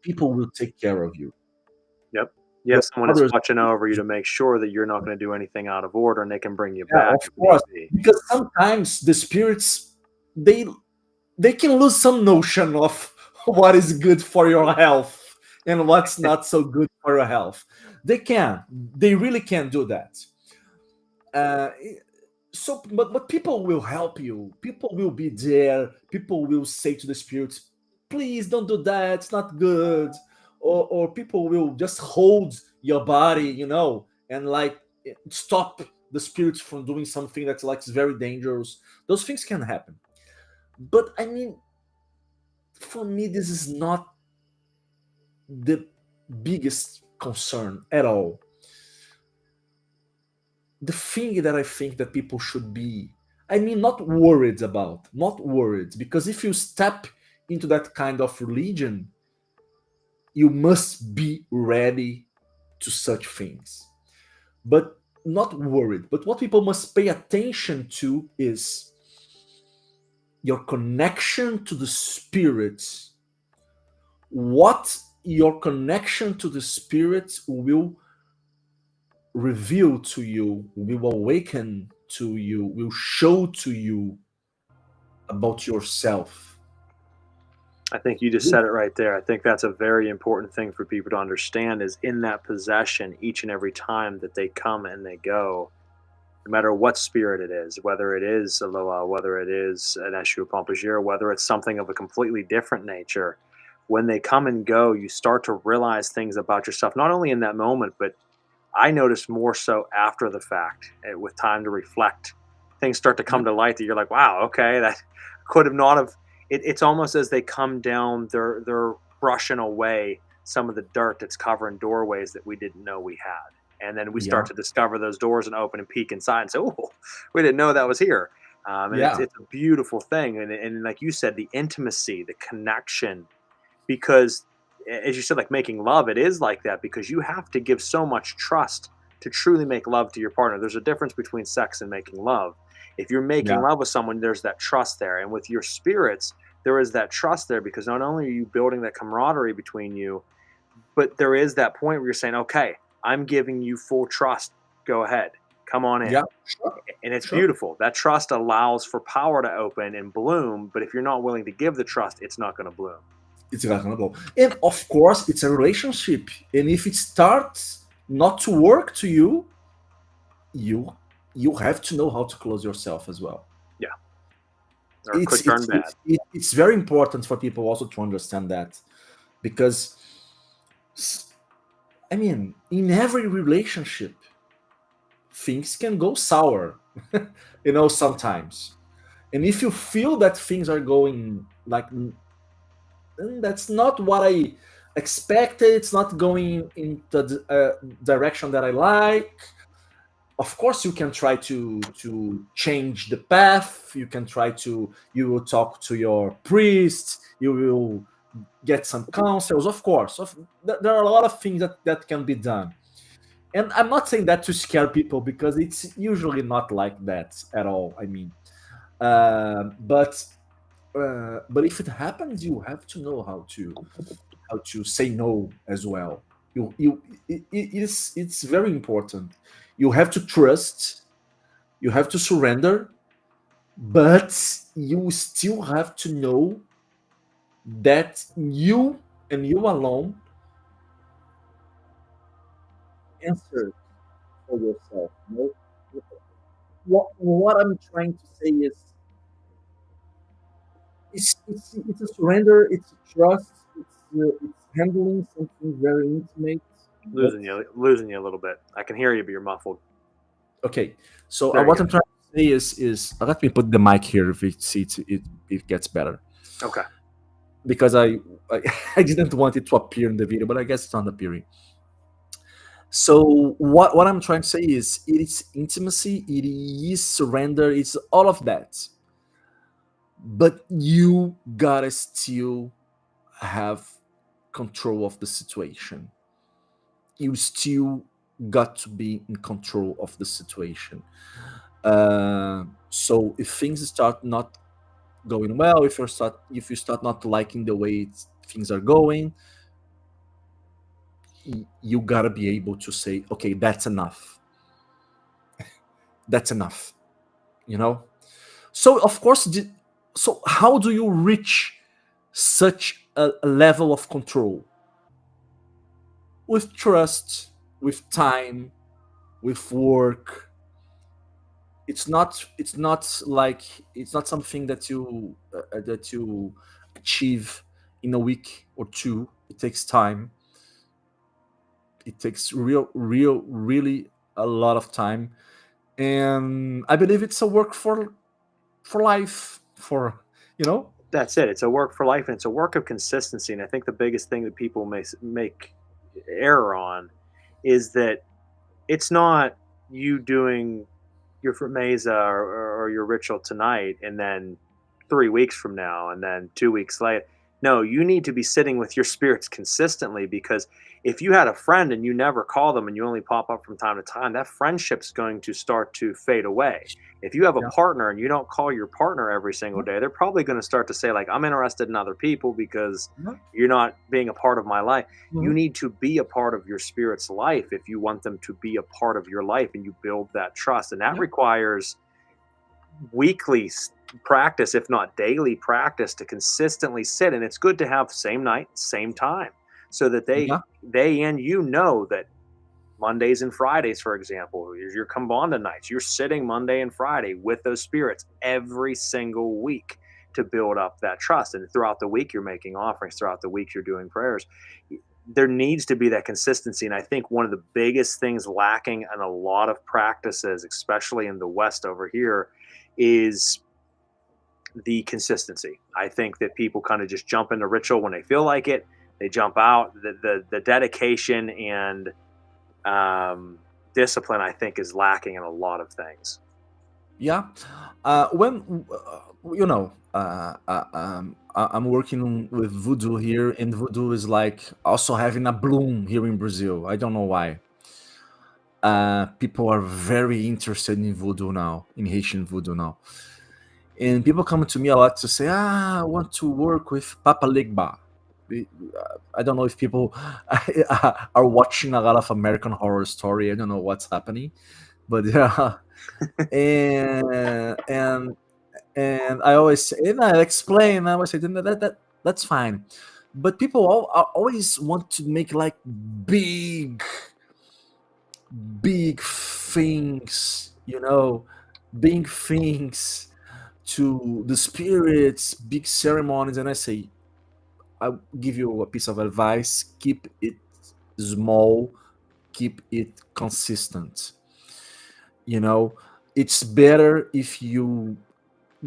people will take care of you. Yep. Your Yes, someone is others, watching over you to make sure that you're not going to do anything out of order, and they can bring you yeah, back of if course, need be. because sometimes the spirits, they can lose some notion of what is good for your health and what's not so good for your health. They really can do that. Uh, but people will help you. People will be there. People will say to the spirits, please don't do that, it's not good. Or people will just hold your body, and like, stop the spirits from doing something that's like very dangerous. Those things can happen. But I mean, for me, this is not the biggest concern at all. the thing that I think that people should be, I mean, not worried about, not worried, because if you step into that kind of religion, you must be ready to such things. But not worried. But what people must pay attention to is your connection to the spirits. What your connection to the spirits will reveal to you, will awaken to you, will show to you about yourself. I think you just said it right there. I think that's a very important thing for people to understand is in that possession each and every time that they come and they go, no matter what spirit it is, whether it is a Loa, whether it is an Eshu Pompagir, whether it's something of a completely different nature, when they come and go, you start to realize things about yourself, not only in that moment, but I noticed more so after the fact, with time to reflect. Things start to come to light that you're like, wow, okay, that could have not have. It's almost as they come down, they're brushing away some of the dirt that's covering doorways that we didn't know we had, and then we start to discover those doors and open and peek inside and say, oh, we didn't know that was here. And it's a beautiful thing, and like you said, the intimacy, the connection, because as you said, like making love, it is like that because you have to give so much trust to truly make love to your partner. There's a difference between sex and making love. If you're making love with someone, there's that trust there. And with your spirits, there is that trust there because not only are you building that camaraderie between you, but there is that point where you're saying, okay, I'm giving you full trust. Go ahead. Come on in. Yeah, sure. And it's beautiful. That trust allows for power to open and bloom. But if you're not willing to give the trust, it's not going to bloom. It's not going to bloom. And of course, it's a relationship. And if it starts not to work to you, you have to know how to close yourself as well. Yeah. Or it could turn bad. It's very important for people also to understand that. Because, I mean, in every relationship, things can go sour, sometimes. And if you feel that things are going like, that's not what I expected, it's not going in the direction that I like, of course you can try to change the path. You will talk to your priest, you will get some counsels, of course. There are a lot of things that can be done. And I'm not saying that to scare people because it's usually not like that at all. I mean, but if it happens, you have to know how to say no as well. It's very important. You have to trust, you have to surrender, but you still have to know that you and you alone answer for yourself. What I'm trying to say is it's a surrender, it's a trust, it's handling something very intimate. Losing you a little bit. I can hear you, but you're muffled. Okay, so what I'm trying to say is let me put the mic here if it gets better. Okay. Because I didn't want it to appear in the video, but I guess it's not appearing. So what I'm trying to say is it is intimacy, it is surrender, it's all of that. But you gotta still have control of the situation. You still got to be in control of the situation. So if things start not going well, if you start not liking the way things are going, you gotta be able to say, okay, that's enough. That's enough. So of course, so how do you reach such a level of control? With trust, with time, with work. It's not something that you achieve in a week or two. It takes time. It takes really a lot of time, and I believe it's a work for life. That's it. It's a work for life, and it's a work of consistency. And I think the biggest thing that people make error on is that it's not you doing your mesa or your ritual tonight, and then 3 weeks from now, and then 2 weeks later. No, you need to be sitting with your spirits consistently, because if you had a friend and you never call them and you only pop up from time to time, that friendship's going to start to fade away. If you have a Yeah. partner and you don't call your partner every single Yeah. day, they're probably going to start to say, like, I'm interested in other people because Yeah. you're not being a part of my life. You Mhm. need to be a part of your spirit's life if you want them to be a part of your life, and you build that trust. And that Yeah. requires weekly practice, if not daily practice, to consistently sit. And it's good to have same night, same time, so that Yeah. they and you know that Mondays and Fridays, for example, is your Quimbanda nights. You're sitting Monday and Friday with those spirits every single week to build up that trust. And throughout the week, you're making offerings. Throughout the week, you're doing prayers. There needs to be that consistency. And I think one of the biggest things lacking in a lot of practices, especially in the West over here, is the consistency. I think that people kind of just jump into ritual when they feel like it. They jump out. The dedication and discipline, I think, is lacking in a lot of things. Yeah. When you know, I'm working with Voodoo here, and Voodoo is like also having a bloom here in Brazil. I don't know why. People are very interested in Voodoo now, in Haitian Voodoo now, and people come to me a lot to say, I want to work with Papa Legba. I don't know if people are watching a lot of American Horror Story. I don't know what's happening, but yeah, and and I always say, and I explain. I always say that's fine, but people always want to make like big, big things, big things to the spirits, big ceremonies, and I say, I'll give you a piece of advice: keep it small, keep it consistent. You know, it's better if you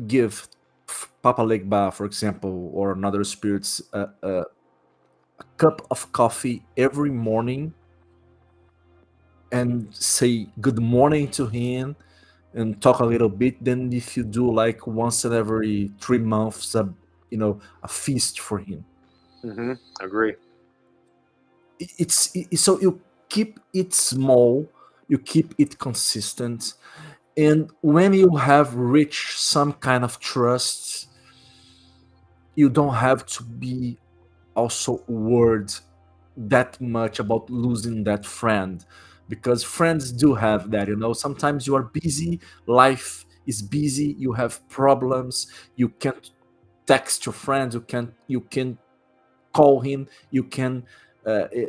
give Papa Legba, for example, or another spirits a cup of coffee every morning and say good morning to him and talk a little bit than if you do like once in every 3 months a feast for him. Mm-hmm. Agree. So you keep it small, you keep it consistent, and when you have reached some kind of trust, you don't have to be also worried that much about losing that friend, because friends do have that. Sometimes you are busy, life is busy, you have problems, you can't text your friends, you can call him, you can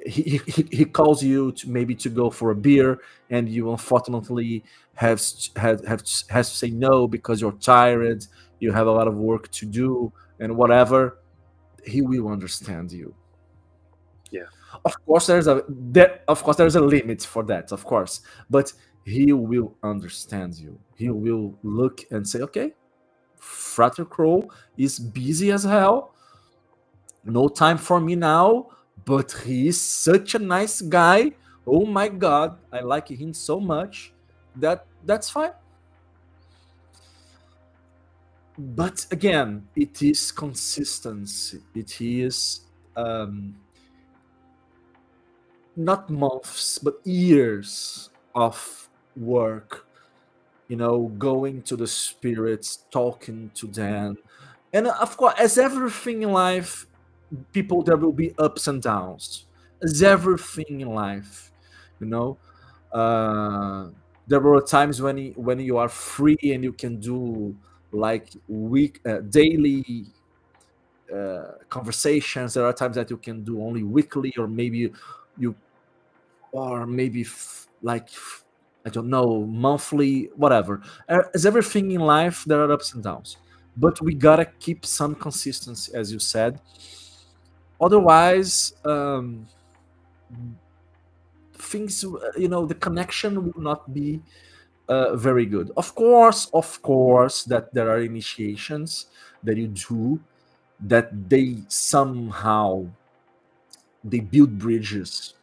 he calls you to maybe to go for a beer, and you unfortunately has to say no because you're tired, you have a lot of work to do and whatever. He will understand you. Yeah. Of course there's a limit for that, of course, but he will understand you. He will look and say, okay, Frater Crow is busy as hell, no time for me now, but he is such a nice guy. Oh my god, I like him so much. That's fine. But again, it is consistency. It is not months but years of work, going to the spirits, talking to them. And of course, as everything in life, people, there will be ups and downs. As everything in life, you know uh there were times when you are free and you can do like daily conversations. There are times that you can do only weekly, or maybe you or maybe I don't know, monthly, whatever. As everything in life, there are ups and downs, but we gotta keep some consistency, as you said. Otherwise, things, the connection will not be very good. Of course, that there are initiations that you do that they build bridges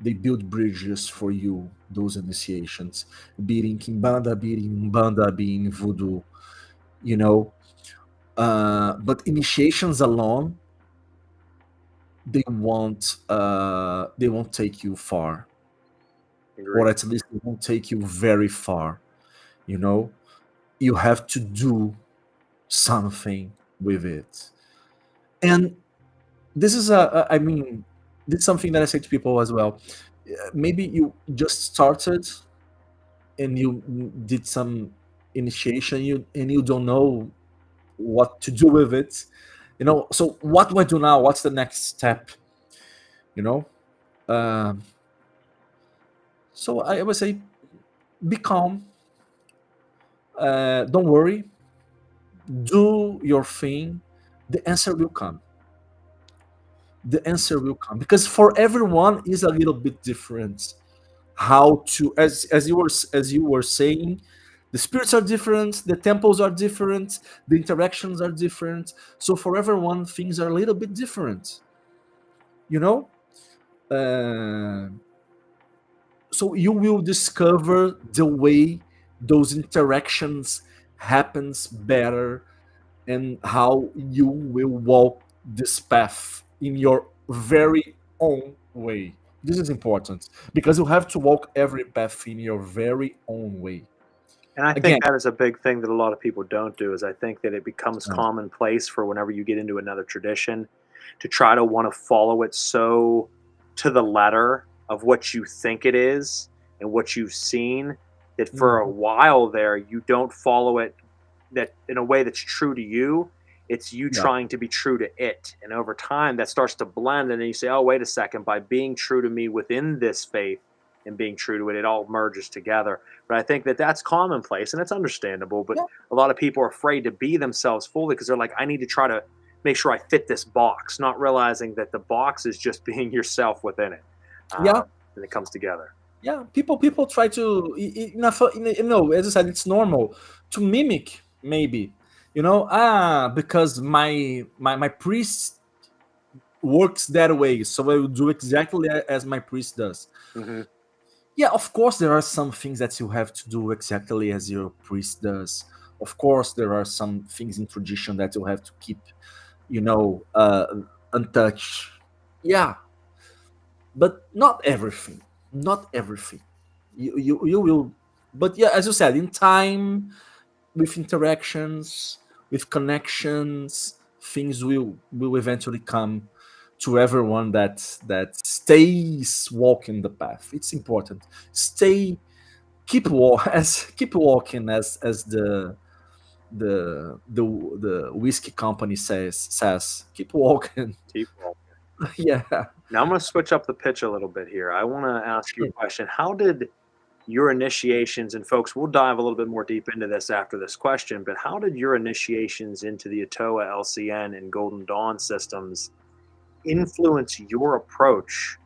they build bridges for you, those initiations, be it in Quimbanda, be it in Umbanda, be it in Vodou, you know. But initiations alone, they won't take you far, or Agreed. at least they won't take you very far. You know, you have to do something with it, and this is I mean, this is something that I say to people as well. Maybe you just started and you did some initiation, you don't know what to do with it. So what do I do now? What's the next step? You know. Um, so I would say, be calm. Don't worry. Do your thing. The answer will come. The answer will come, because for everyone is a little bit different. How to, as you were saying, the spirits are different, the temples are different, the interactions are different. So for everyone, things are a little bit different. You know. Uh, so you will discover the way those interactions happens better, and how you will walk this path in your very own way. This is important, because you have to walk every path in your very own way. And I think Again, that is a big thing that a lot of people don't do, is I think that it becomes uh, commonplace for whenever you get into another tradition to try to want to follow it so to the letter of what you think it is and what you've seen, that for a mhm, while there you don't follow it that in a way that's true to you. It's you yeah, trying to be true to it. And over time that starts to blend, and then you say, oh, wait a second, by being true to me within this faith and being true to it, it all merges together. But I think that that's commonplace, and it's understandable. But yeah, a lot of people are afraid to be themselves fully because they're like, I need to try to make sure I fit this box, not realizing that the box is just being yourself within it. yeah, And it comes together. yeah. People try to, as I said, it's normal to mimic, maybe. Because my priest works that way, so I will do exactly as my priest does. Mm-hmm. Yeah, of course there are some things that you have to do exactly as your priest does. Of course there are some things in tradition that you have to keep, you know, uh, untouched. Yeah, but not everything. Not everything. You will, but yeah, as you said, in time, with interactions, with connections, things will eventually come to everyone that stays walking the path. It's important. Stay keep walking, as the whiskey company says, keep walking. Yeah, Now I'm going to switch up the pitch a little bit here. I want to ask you a sure. question. How did your initiations, and folks, we'll dive a little bit more deep into this after this question, but how did your initiations into the Otoa LCN and Golden Dawn systems influence your approach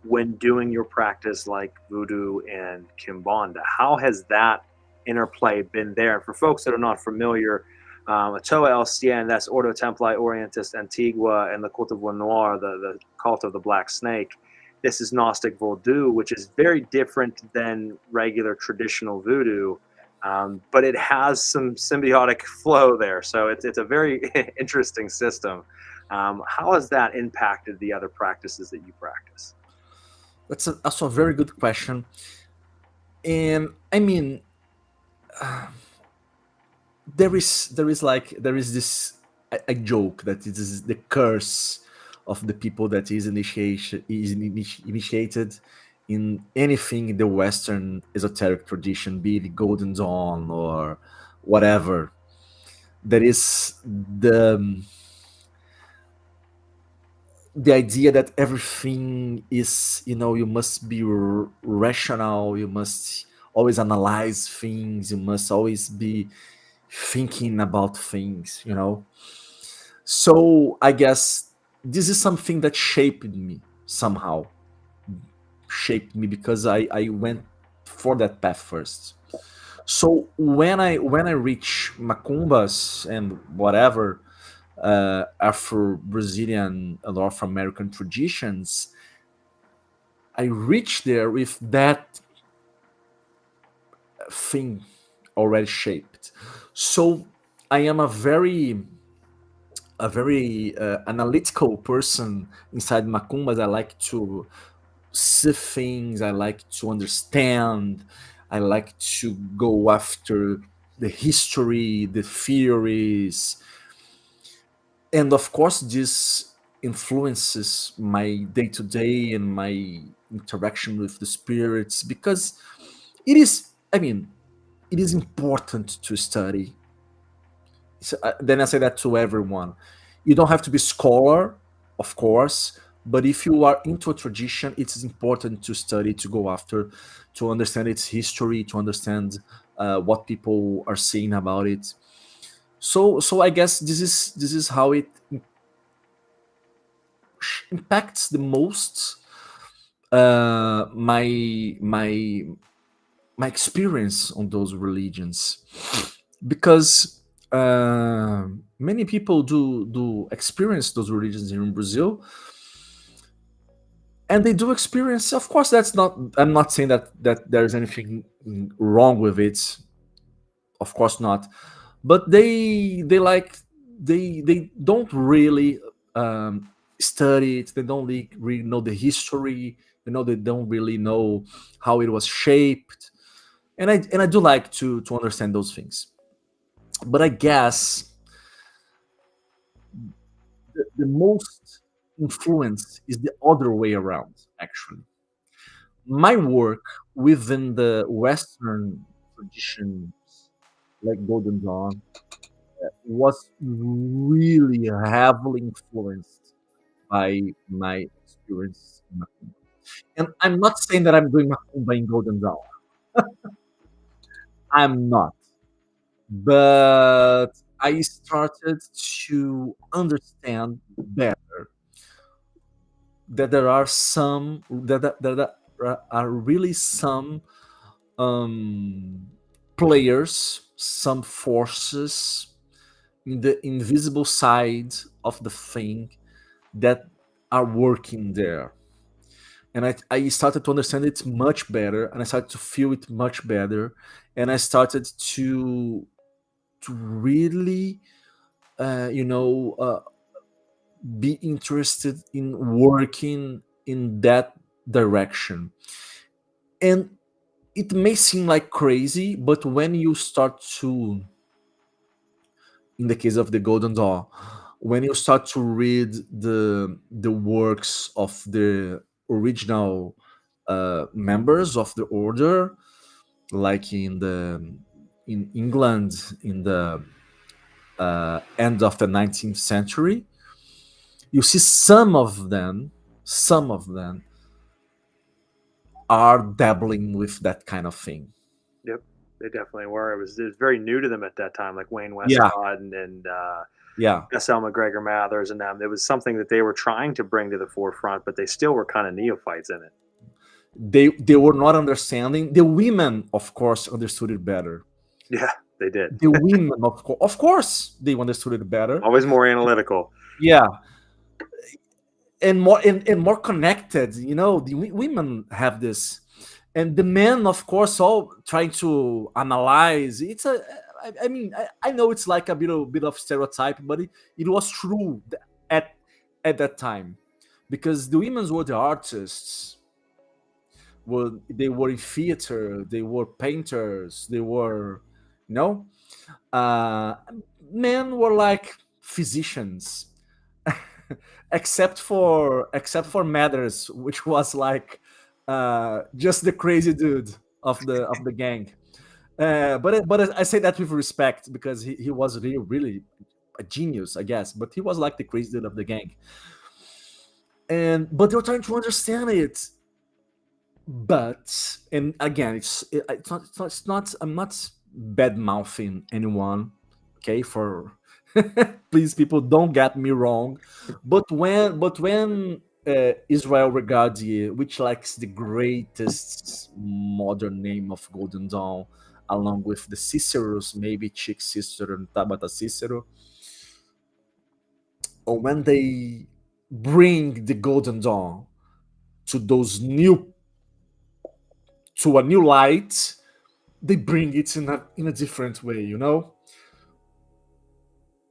when doing your practice like Voodoo and Kimbanda? How has that interplay been there? And for folks that are not familiar, Otoa LCN, that's Ordo Templi Orientis Antigua, and the Cult of Noir, the cult of the Black Snake. This is Gnostic Vodou, which is very different than regular traditional Voodoo, but it has some symbiotic flow there. So it's a very interesting system. How has that impacted the other practices that you practice? That's also a very good question. And I mean, there is this a joke that it is the curse of the people that initiated in anything in the Western esoteric tradition, be it Golden Dawn or whatever. There is the idea that everything is, you must be rational, you must always analyze things, you must always be thinking about things. So I guess this is something that shaped me somehow, because I went for that path first. So when I reach macumbas and whatever, Afro Brazilian and North American traditions, I reached there with that thing already shaped. So I am a very analytical person inside Macumbas. I like to see things. I like to understand. I like to go after the history, the theories, and of course, this influences my day to day and my interaction with the spirits because it is. I mean, it is important to study. So, then I say that to everyone. You don't have to be scholar, of course, but if you are into a tradition, it is important to study, to go after, to understand its history, to understand what people are saying about it. So I guess this is how it impacts the most my experience on those religions, because many people do experience those religions here in Brazil, and they do experience. Of course, that's not. I'm not saying that there's anything wrong with it. Of course not. But they don't really study it. They don't really know the history. They don't really know how it was shaped. And I do like to understand those things. But I guess the most influence is the other way around, actually. My work within the Western traditions, like Golden Dawn, was really heavily influenced by my experience in Macumba. And I'm not saying that I'm doing Macumba in Golden Dawn. I'm not. But I started to understand better that there are some that are really some um, players, some forces in the invisible side of the thing that are working there. And I started to understand it much better, and I started to feel it much better, and I started to really, be interested in working in that direction. And it may seem like crazy, but when you start to, in the case of the Golden Dawn, when you start to read the works of the original members of the order, like in England in the end of the 19th century, you see some of them are dabbling with that kind of thing. Yep, they definitely were. It was very new to them at that time, like Wayne Yeah, Westcott and yeah. S.L. McGregor Mathers and them. It was something that they were trying to bring to the forefront, but they still were kind of neophytes in it. They were not understanding. The women, of course, understood it better. Yeah, they did. The women, of course, they understood it better. Always more analytical. Yeah, and more connected. The women have this, and the men, of course, all trying to analyze. I know it's like a bit of stereotype, but it was true at at that time, because the women were the artists. They were in theater, they were painters, they were, you know, uh, men were like physicians, except for Mathers, which was like just the crazy dude of the gang. But I say that with respect, because he was really a genius, I guess. But he was like the crazy dude of the gang, but they were trying to understand it. But and again, it's not I'm not bad mouthing anyone, okay? For please, people, don't get me wrong. But when Israel Regardie, which likes the greatest modern name of Golden Dawn, along with the Ciceros, maybe Chick Cicero and Tabata Cicero, or when they bring the Golden Dawn to those new to a new light, they bring it in a different way, you know.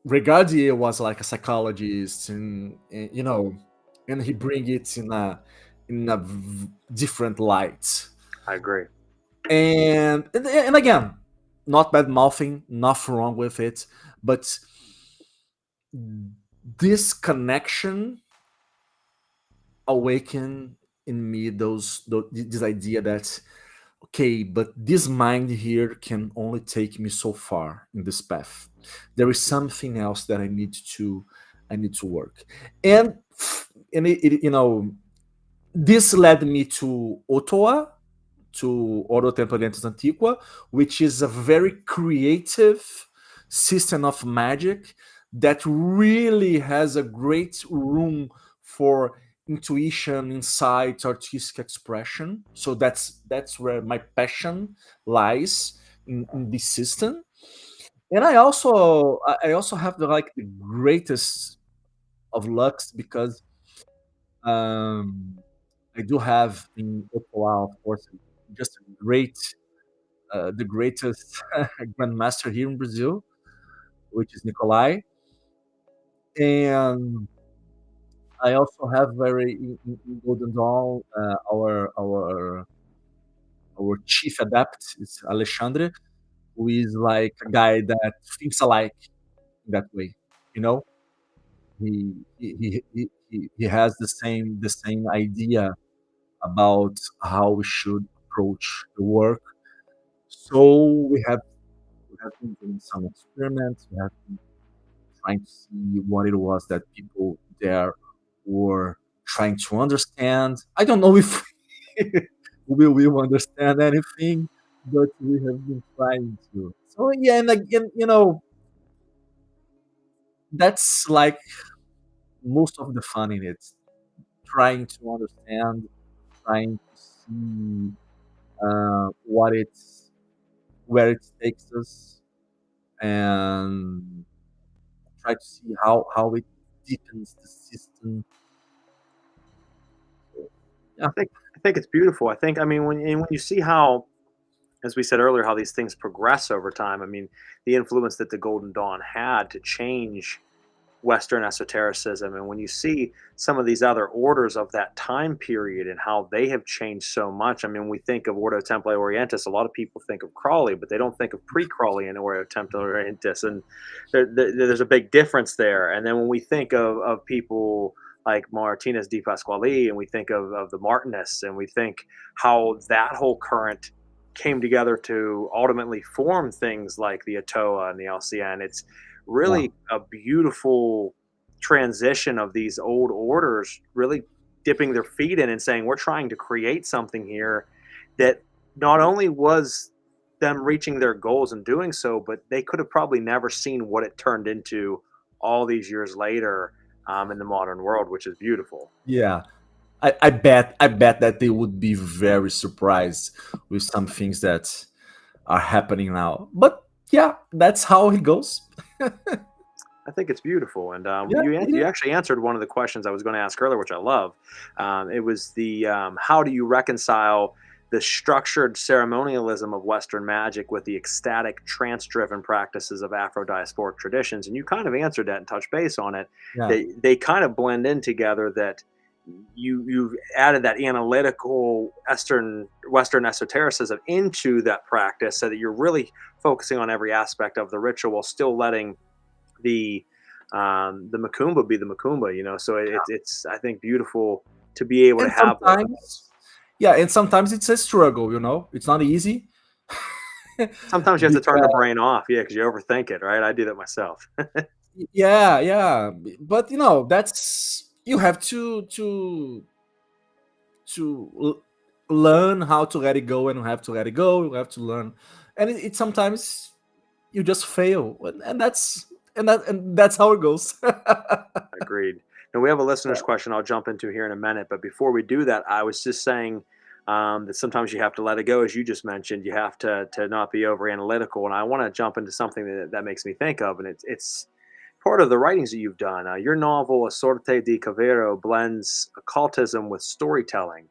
Regardier was like a psychologist, and you know, and he bring it in a different light. I agree. And again, not bad mouthing, nothing wrong with it, but this connection awaken in me those this idea that okay, but this mind here can only take me so far in this path. There is something else that I need to work. And and it, it, you know, this led me to Ottawa, to Oro Templo Orientis Antiqua, which is a very creative system of magic that really has a great room for intuition, insight, artistic expression. So that's where my passion lies in this system. And I also have the greatest of lucks because um, I do have in Ottawa, of course, just a great the greatest grandmaster here in Brazil, which is Nikolai. And I also have very in Golden Dawn, our chief adept is Alexandre, who is like a guy that thinks alike in that way. You know, he has the same idea about how we should approach the work. So we have been doing some experiments. We have been trying to see what it was that people there were trying to understand. I don't know if we will understand anything, but we have been trying to. So yeah, and again, that's like most of the fun in it. Trying to understand, trying to see what it's where it takes us, and try to see how it deepens the system. Yeah, I think it's beautiful. I think, I mean, when you see how, as we said earlier, how these things progress over time. I mean, the influence that the Golden Dawn had to change Western esotericism, and when you see some of these other orders of that time period and how they have changed so much. I mean, we think of Ordo Templi Orientis. A lot of people think of Crawley, but they don't think of pre-Crawley and Ordo Templi Orientis, and there's a big difference there. And then when we think of people like Martinez de Pasquale, and we think of the Martinists, and we think how that whole current came together to ultimately form things like the Atoa and the LCN. It's yeah, really a beautiful transition of these old orders really dipping their feet in and saying, we're trying to create something here that not only was them reaching their goals and doing so, but they could have probably never seen what it turned into all these years later, in the modern world, which is beautiful. yeah. I bet that they would be very surprised with some things that are happening now. But yeah, that's how it goes. I think it's beautiful, and Yeah, it you is. actually answered one of the questions I was going to ask earlier, which I love. It was the how do you reconcile the structured ceremonialism of Western magic with the ecstatic, trance-driven practices of Afro-diasporic traditions? And you kind of answered that and touched base on it. Yeah. They kind of blend in together. That you've added that analytical Western esotericism into that practice, so that you're really focusing on every aspect of the ritual while still letting the the Macumba be the Macumba, So it's I think beautiful to be able to And have both of sometimes, those. yeah, and sometimes it's a struggle. It's not easy. Sometimes you have to turn the Because brain off, yeah, because you overthink it, right? I do that myself. yeah, yeah, but that's you have to learn how to let it go, and you have to let it go. You have to learn, and it sometimes you just fail, and that's how it goes. Agreed. Now we have a listener's question I'll jump into here in a minute, but before we do that, I was just saying that sometimes you have to let it go, as you just mentioned. You have to not be over analytical, and I want to jump into something that makes me think of, and it's part of the writings that you've done. Your novel, A Sorte di Cavero, blends occultism with storytelling.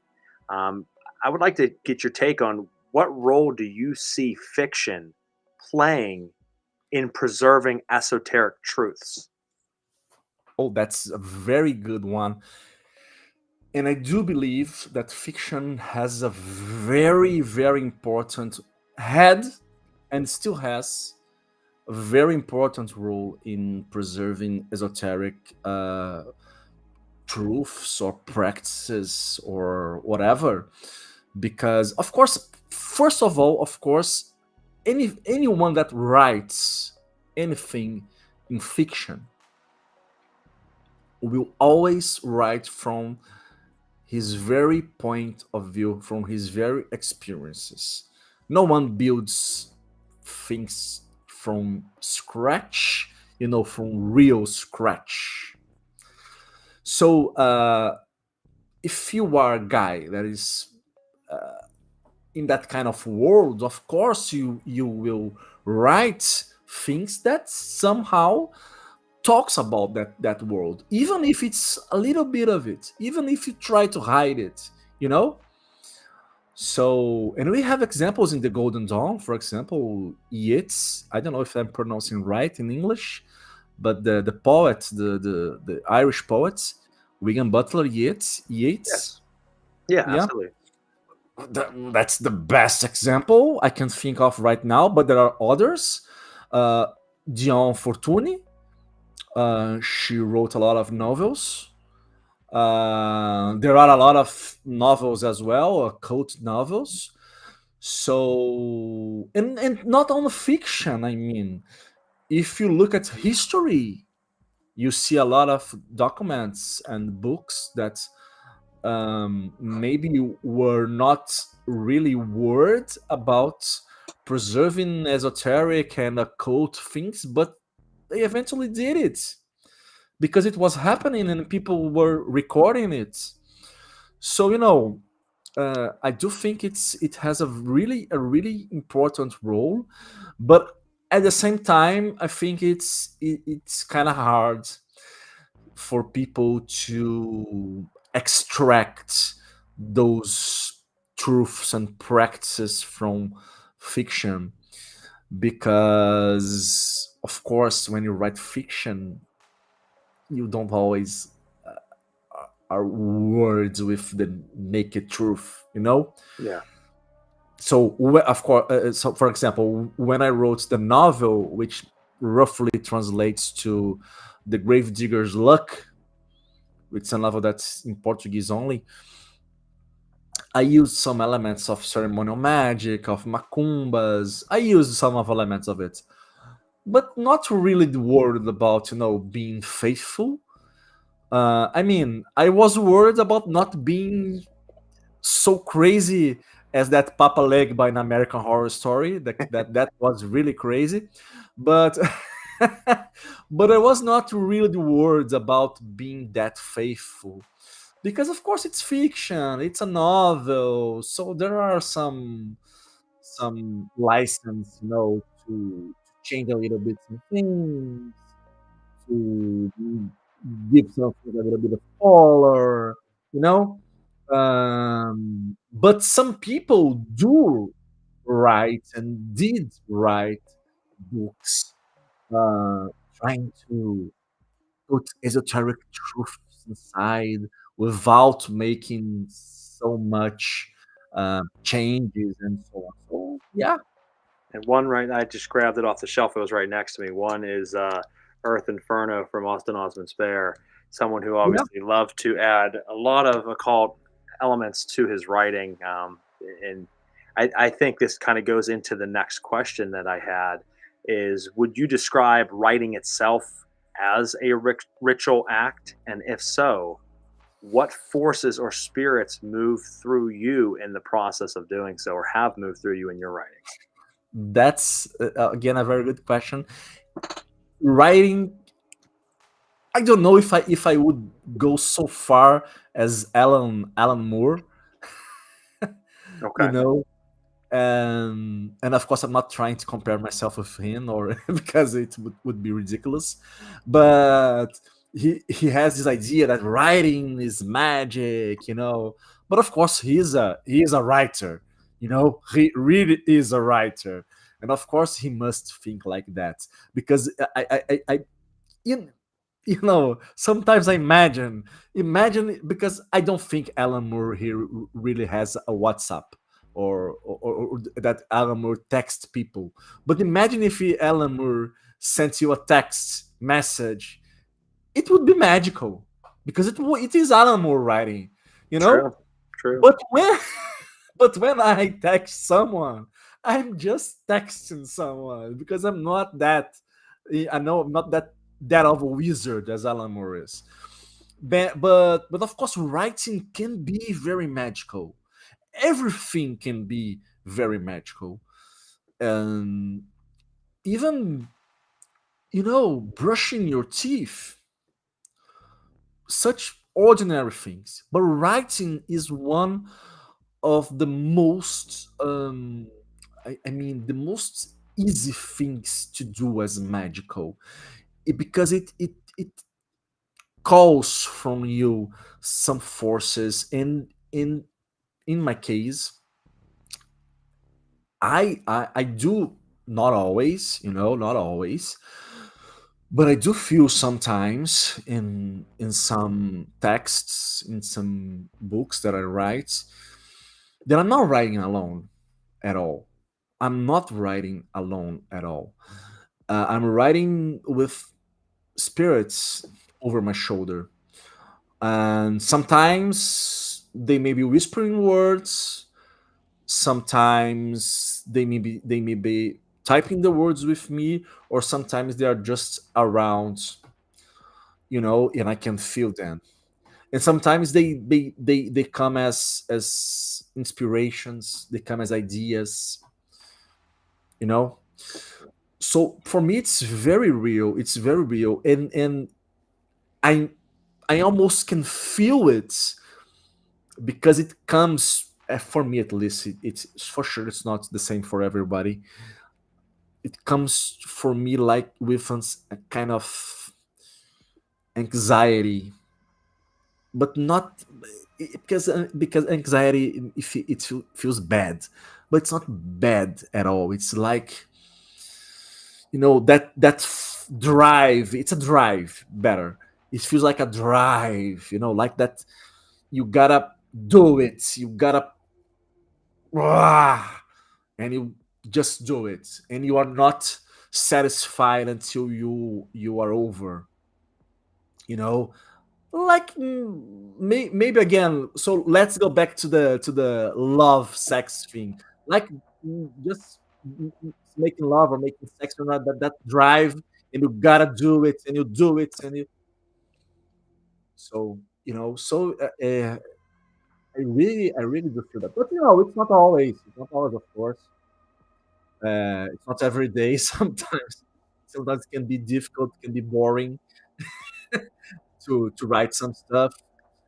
I would like to get your take on what role do you see fiction playing in preserving esoteric truths? Oh, that's a very good one. And I do believe that fiction has a very, very important had and still has a very important role in preserving esoteric truths or practices or whatever. Because, of course, first of all, of course, anyone that writes anything in fiction will always write from his very point of view, from his very experiences. No one builds things from scratch, from real scratch. So if you are a guy that is in that kind of world, of course you will write things that somehow talks about that world, even if it's a little bit of it, even if you try to hide it, you know. So, and we have examples in the Golden Dawn, for example, Yeats. I don't know if I'm pronouncing right in English, but the poet, the Irish poet, William Butler Yeats. Yes. Yeah, Yeah, absolutely. that's the best example I can think of right now. But there are others. Dion Fortuny. She wrote a lot of novels. There are a lot of novels as well, occult novels. So, and not only fiction. I mean, if you look at history, you see a lot of documents and books that maybe were not really worried about preserving esoteric and occult things, but they eventually did it because it was happening and people were recording it. So I do think it has a really important role, but at the same time, I think it's kind of hard for people to extract those truths and practices from fiction, because of course when you write fiction you don't always are words with the naked truth, Yeah. So of course, so for example, when I wrote the novel, which roughly translates to The Gravedigger's Luck, it's a novel that's in Portuguese only, I used some elements of ceremonial magic, of macumbas. I used some of elements of it, but not really worried about being faithful. I mean, I was worried about not being so crazy as that Papa Leg by an American Horror Story. That was really crazy, but but I was not really worried about being that faithful, because of course it's fiction, it's a novel, so there are some license, to change a little bit some things, to give something a little bit of color, you know. But some people do write and did write books, uh, trying to put esoteric truths inside without making so much changes and so on. So yeah, And one, right, I just grabbed it off the shelf. It was right next to me. One is Earth Inferno from Austin Osman Spare, someone who yeah, obviously loved to add a lot of occult elements to his writing. And I think this kind of goes into the next question that I had is, would you describe writing itself as a ritual act? And if so, what forces or spirits move through you in the process of doing so, or have moved through you in your writing? that's again a very good question. Writing, I don't know if I would go so far as Alan Moore, you Okay. know. And of course I'm not trying to compare myself with him, or because it would be ridiculous, but he has this idea that writing is magic, but of course he is a writer. He really is a writer, and of course he must think like that, because I you, sometimes I imagine, because I don't think Alan Moore here really has a WhatsApp, or that Alan Moore texts people. But imagine if Alan Moore sent you a text message. It would be magical, because it is Alan Moore writing, you know. True. True. But when but when I text someone, I'm just texting someone, because I'm not that. I know I'm not that of a wizard as Alan Moore is. But of course, writing can be very magical. Everything can be very magical, and even brushing your teeth, such ordinary things. But writing is one of the most I mean, the most easy things to do as magical. Because it calls from you some forces, and in my case, I do, not always, not always, but I do feel sometimes in some texts, in some books that I write, that I'm not writing alone at all. I'm not writing alone at all. I'm writing with spirits over my shoulder, and sometimes they may be whispering words. Sometimes they may be typing the words with me, or sometimes they are just around, and I can feel them. And sometimes they come as inspirations. They come as ideas, you know so for me it's very real. It's very real, and i I almost can feel it, because it comes, for me at least, it's for sure, it's not the same for everybody. It comes for me like with a kind of anxiety, but not because anxiety, if it feels bad, but it's not bad at all. It's like, that drive. It's a drive, better. It feels like a drive, like that. You gotta do it. You gotta, ah, and you just do it, and you are not satisfied until you are over. You know, like, maybe again. So let's go back to the love sex thing. Like, just making love or making sex, or not, that drive, and you gotta do it, and you do it, and you. So I really do feel that, but it's not always. It's not always, of course. It's not every day. Sometimes it can be difficult, it can be boring to write some stuff.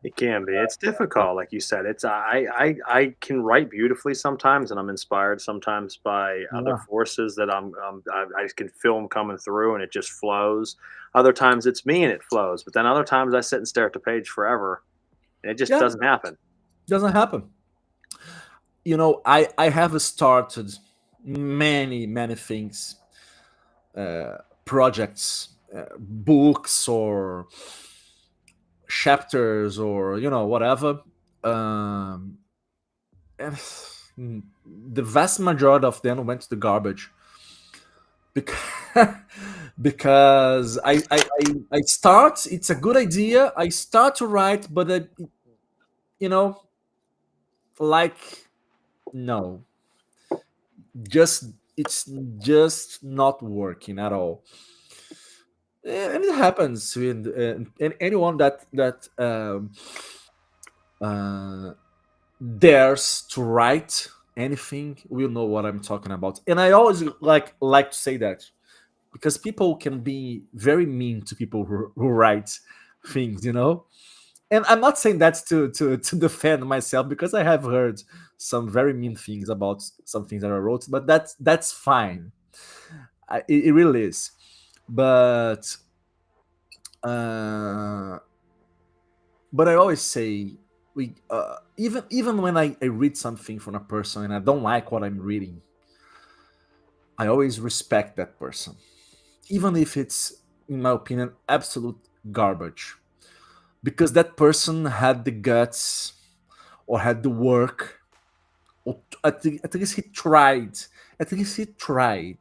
It can be. It's difficult, like you said. It's I can write beautifully sometimes, and I'm inspired sometimes by other Yeah, forces that I just can feel them coming through, and it just flows. Other times it's me and it flows, but then other times I sit and stare at the page forever, and it just yeah, doesn't happen. doesn't happen. I have started many many things, projects, books, or chapters, or whatever. Um, and the vast majority of them went to the garbage, because because I start. It's a good idea. I start to write, but you know, like, no, just it's just not working at all. And it happens with, and anyone that uh, dares to write anything will know what I'm talking about. And I always like to say that, because people can be very mean to people who write things. And I'm not saying that to defend myself, because I have heard some very mean things about some things that I wrote, but that's fine. It really is. But uh, but I always say, even when I read something from a person and I don't like what I'm reading, I always respect that person, even if it's, in my opinion, absolute garbage, because that person had the guts or had the work, or at least he tried. At least he tried,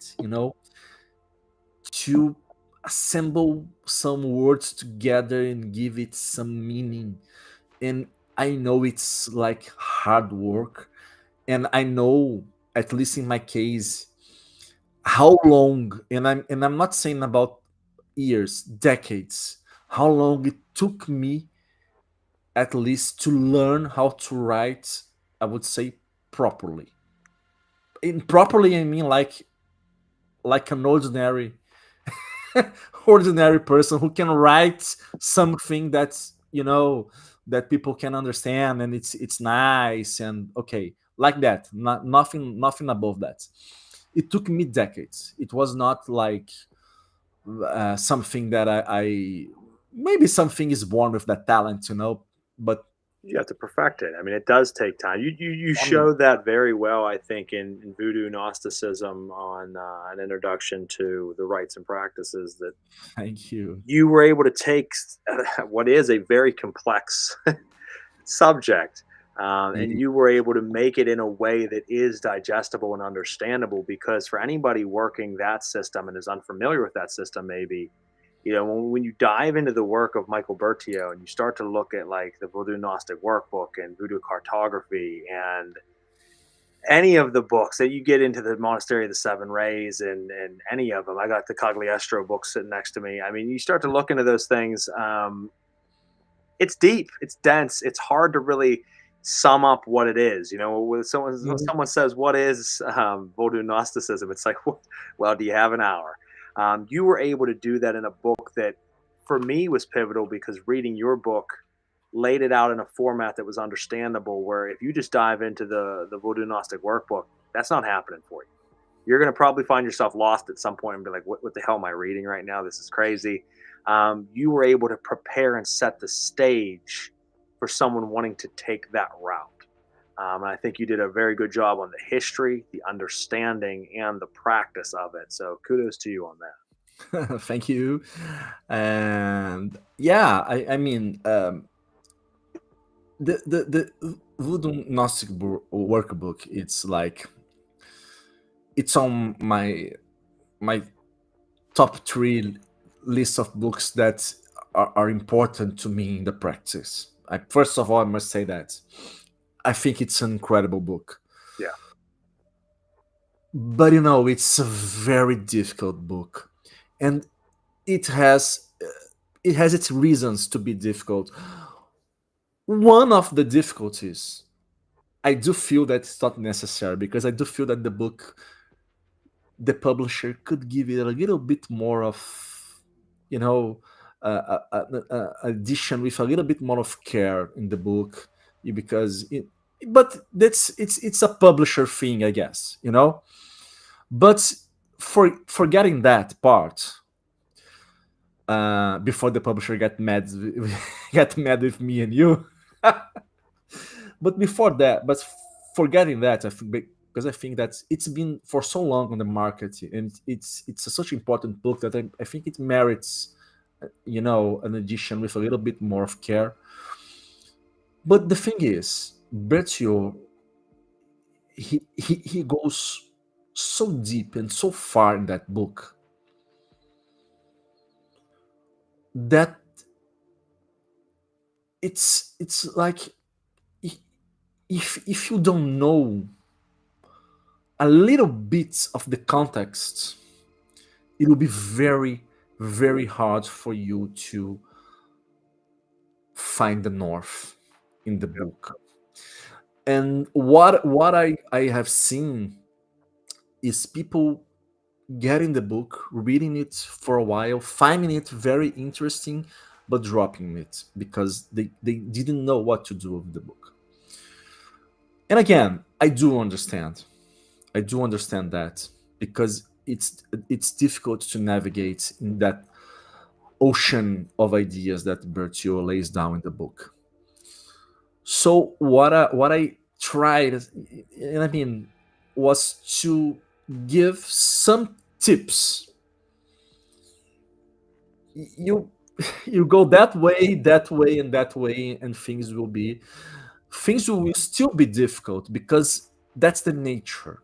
to assemble some words together and give it some meaning. And I know it's like hard work, and I know, at least in my case, how long, and I'm not saying about years, decades, how long it took me at least to learn how to write, I would say, properly. In properly, I mean like an ordinary person who can write something that's, that people can understand, and it's nice and okay, like that. Nothing above that. It took me decades. It was not like something that I maybe something is born with that talent, but You have to perfect it. I mean, it does take time. You I mean, showed that very well, I think, in Voodoo Gnosticism on an introduction to the rites and practices, that thank you. you were able to take what is a very complex subject, and you were able to make it in a way that is digestible and understandable. Because for anybody working that system and is unfamiliar with that system, maybe, when you dive into the work of Michael Bertio and you start to look at like the Voodoo Gnostic Workbook and Voodoo Cartography and any of the books that you get into, the Monastery of the Seven Rays, and any of them, I got the Cagliostro book sitting next to me. I mean, you start to look into those things. It's deep, it's dense, it's hard to really sum up what it is. When Mhm. someone says, "What is Vodou Gnosticism?" It's like, well, do you have an hour? You were able to do that in a book that, for me, was pivotal, because reading your book laid it out in a format that was understandable. Where if you just dive into the Vodou Gnostic Workbook, that's not happening for you. You're going to probably find yourself lost at some point and be like, what the hell am I reading right now? This is crazy. You were able to prepare and set the stage for someone wanting to take that route. And I think you did a very good job on the history, the understanding, and the practice of it. So kudos to you on that. Thank you. And yeah, I mean, the Voodoo Gnostic workbook, it's like, it's on my top three list of books that are important to me in the practice. First of all, I must say that I think it's an incredible book, Yeah. but it's a very difficult book, and it has it has its reasons to be difficult. One of the difficulties, I do feel that it's not necessary, because I do feel that the publisher could give it a little bit more of, you know addition with a little bit more of care in the book, because but it's a publisher thing, I guess, but forgetting that part, before the publisher got mad get mad with me and you. But before that, but forgetting that, I think, because I think that it's been for so long on the market, and it's such an important book that I think it merits, an edition with a little bit more of care. But the thing is, Bertio, he goes so deep and so far in that book that it's like, if you don't know a little bit of the context, it will be very, very hard for you to find the north in the Yep. book. And what I have seen is people getting the book, reading it for a while, finding it very interesting, but dropping it because they didn't know what to do with the book. And again, I do understand that, because it's difficult to navigate in that ocean of ideas that Bertio lays down in the book. So what I tried, and I mean, was to give some tips. You you go that way, and that way, and things will still be difficult because that's the nature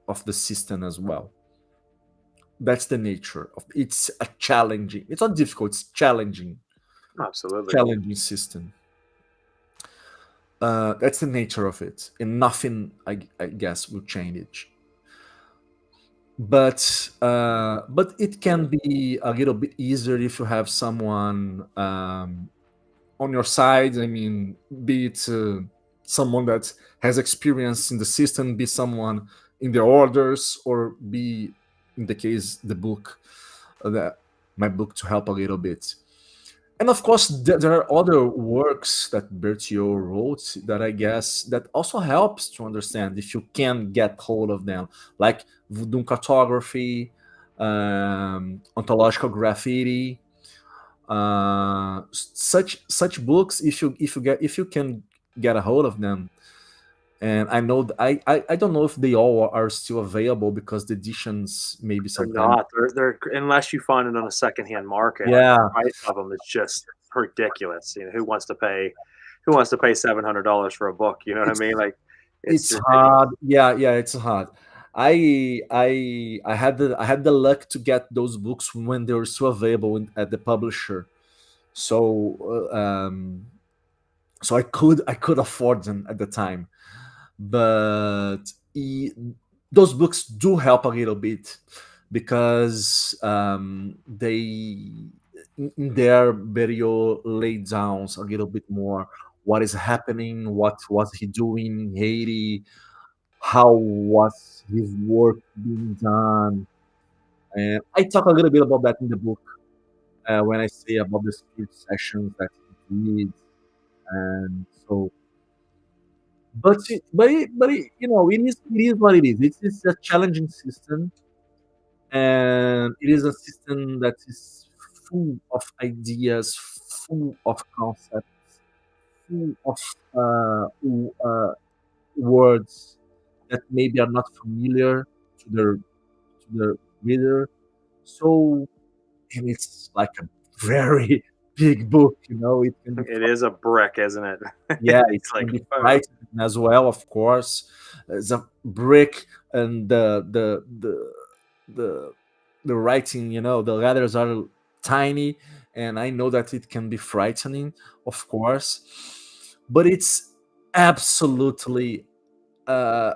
of the system as well. That's the nature of it's a challenging. It's not difficult. It's Absolutely. challenging system. That's the nature of it, and nothing, I guess, will change. But it can be a little bit easier if you have someone on your side. I mean, be it someone that has experience in the system, be someone in the orders, or be, in the case, the book, that my book, to help a little bit. And of course, there are other works that Bertio wrote that I guess that also helps to understand if you can get hold of them, like Voodoo cartography, ontological graffiti, such books. If you can get a hold of them, and I know I don't know if they all are still available because the editions maybe They're sometimes. not. They're unless you find it on a secondhand market. Yeah, The price of them is just ridiculous. You know, who wants to pay $700 for a book? You know what I it's mean? Like, it's it's ridiculous. hard. Yeah, it's hard. I had the luck to get those books when they were still available at the publisher. So so I could afford them at the time. But those books do help a little bit because they in there Berio laid down a little bit more what is happening, what was he doing in Haiti, how was his work being done. And I talk a little bit about that in the book when I say about the spirit sessions that he did. And so, it is what it is. It's a challenging system, and it is a system that is full of ideas, full of concepts, full of words that maybe are not familiar to the reader. So, and it's like a very big book. It can be, It is a brick, isn't it? yeah, it It's like, can be frightening as well. Of course, it's a brick, and the the writing. The letters are tiny, and I know that it can be frightening, of course, but it's absolutely uh,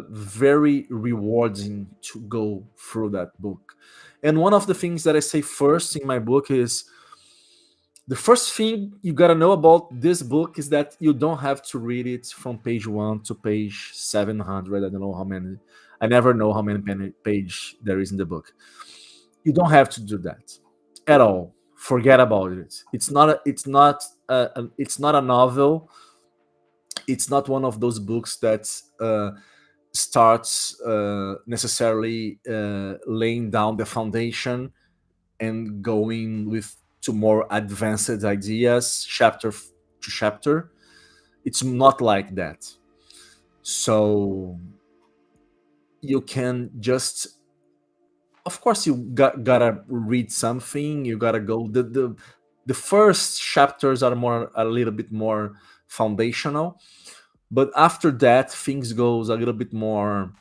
very rewarding to go through that book. And one of the things that I say first in my book is the first thing you got to know about this book is that you don't have to read it from page 1 to page 700. I don't know how many. I never know how many page there is in the book. You don't have to do that at all. Forget about it. It's not a novel. It's not one of those books that starts necessarily laying down the foundation and going with to more advanced ideas to chapter. It's not like that. So you can just, of course, you gotta read something. You gotta go. The first chapters are a little bit more foundational, but after that, things goes a little bit more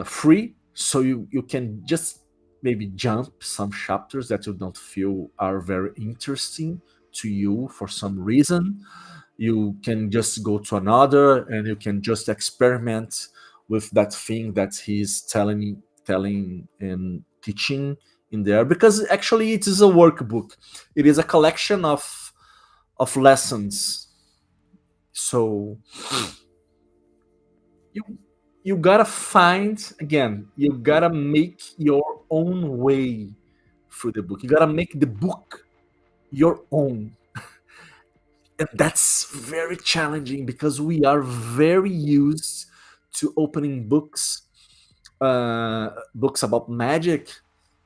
free. So you can just maybe jump some chapters that you don't feel are very interesting to you for some reason. You can just go to another, and you can just experiment with that thing that he's telling and teaching in there, because actually it is a workbook. It is a collection of lessons. So you you gotta find, again, you gotta make your own way through the book. You gotta make the book your own. And that's very challenging because we are very used to opening books about magic,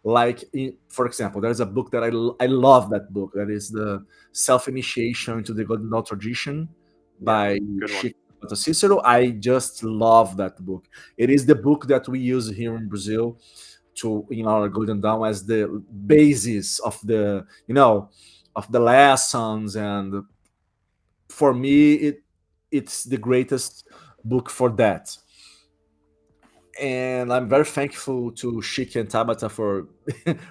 Like, for example, there's a book that I love that book. That is the Self-Initiation into the Golden Dawn Tradition by good one. Chico Cicero. I just love that book. It is the book that we use here in Brazil to in our Golden Dawn as the basis of the of the lessons, and for me it's the greatest book for that. And I'm very thankful to Shiki and Tabata for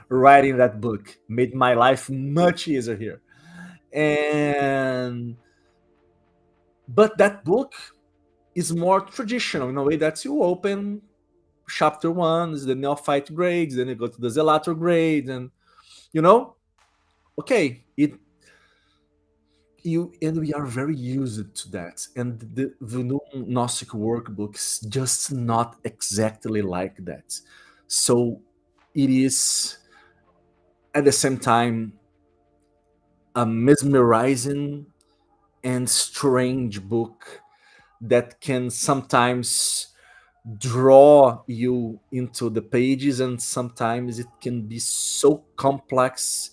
writing that book. Made my life much easier here. And but that book is more traditional in a way that you open chapter one is the neophyte grades, then you go to the zelator grade, and okay, and we are very used to that. And the Voodoo Gnostic workbook is just not exactly like that. So it is at the same time a mesmerizing and strange book that can sometimes draw you into the pages, and sometimes it can be so complex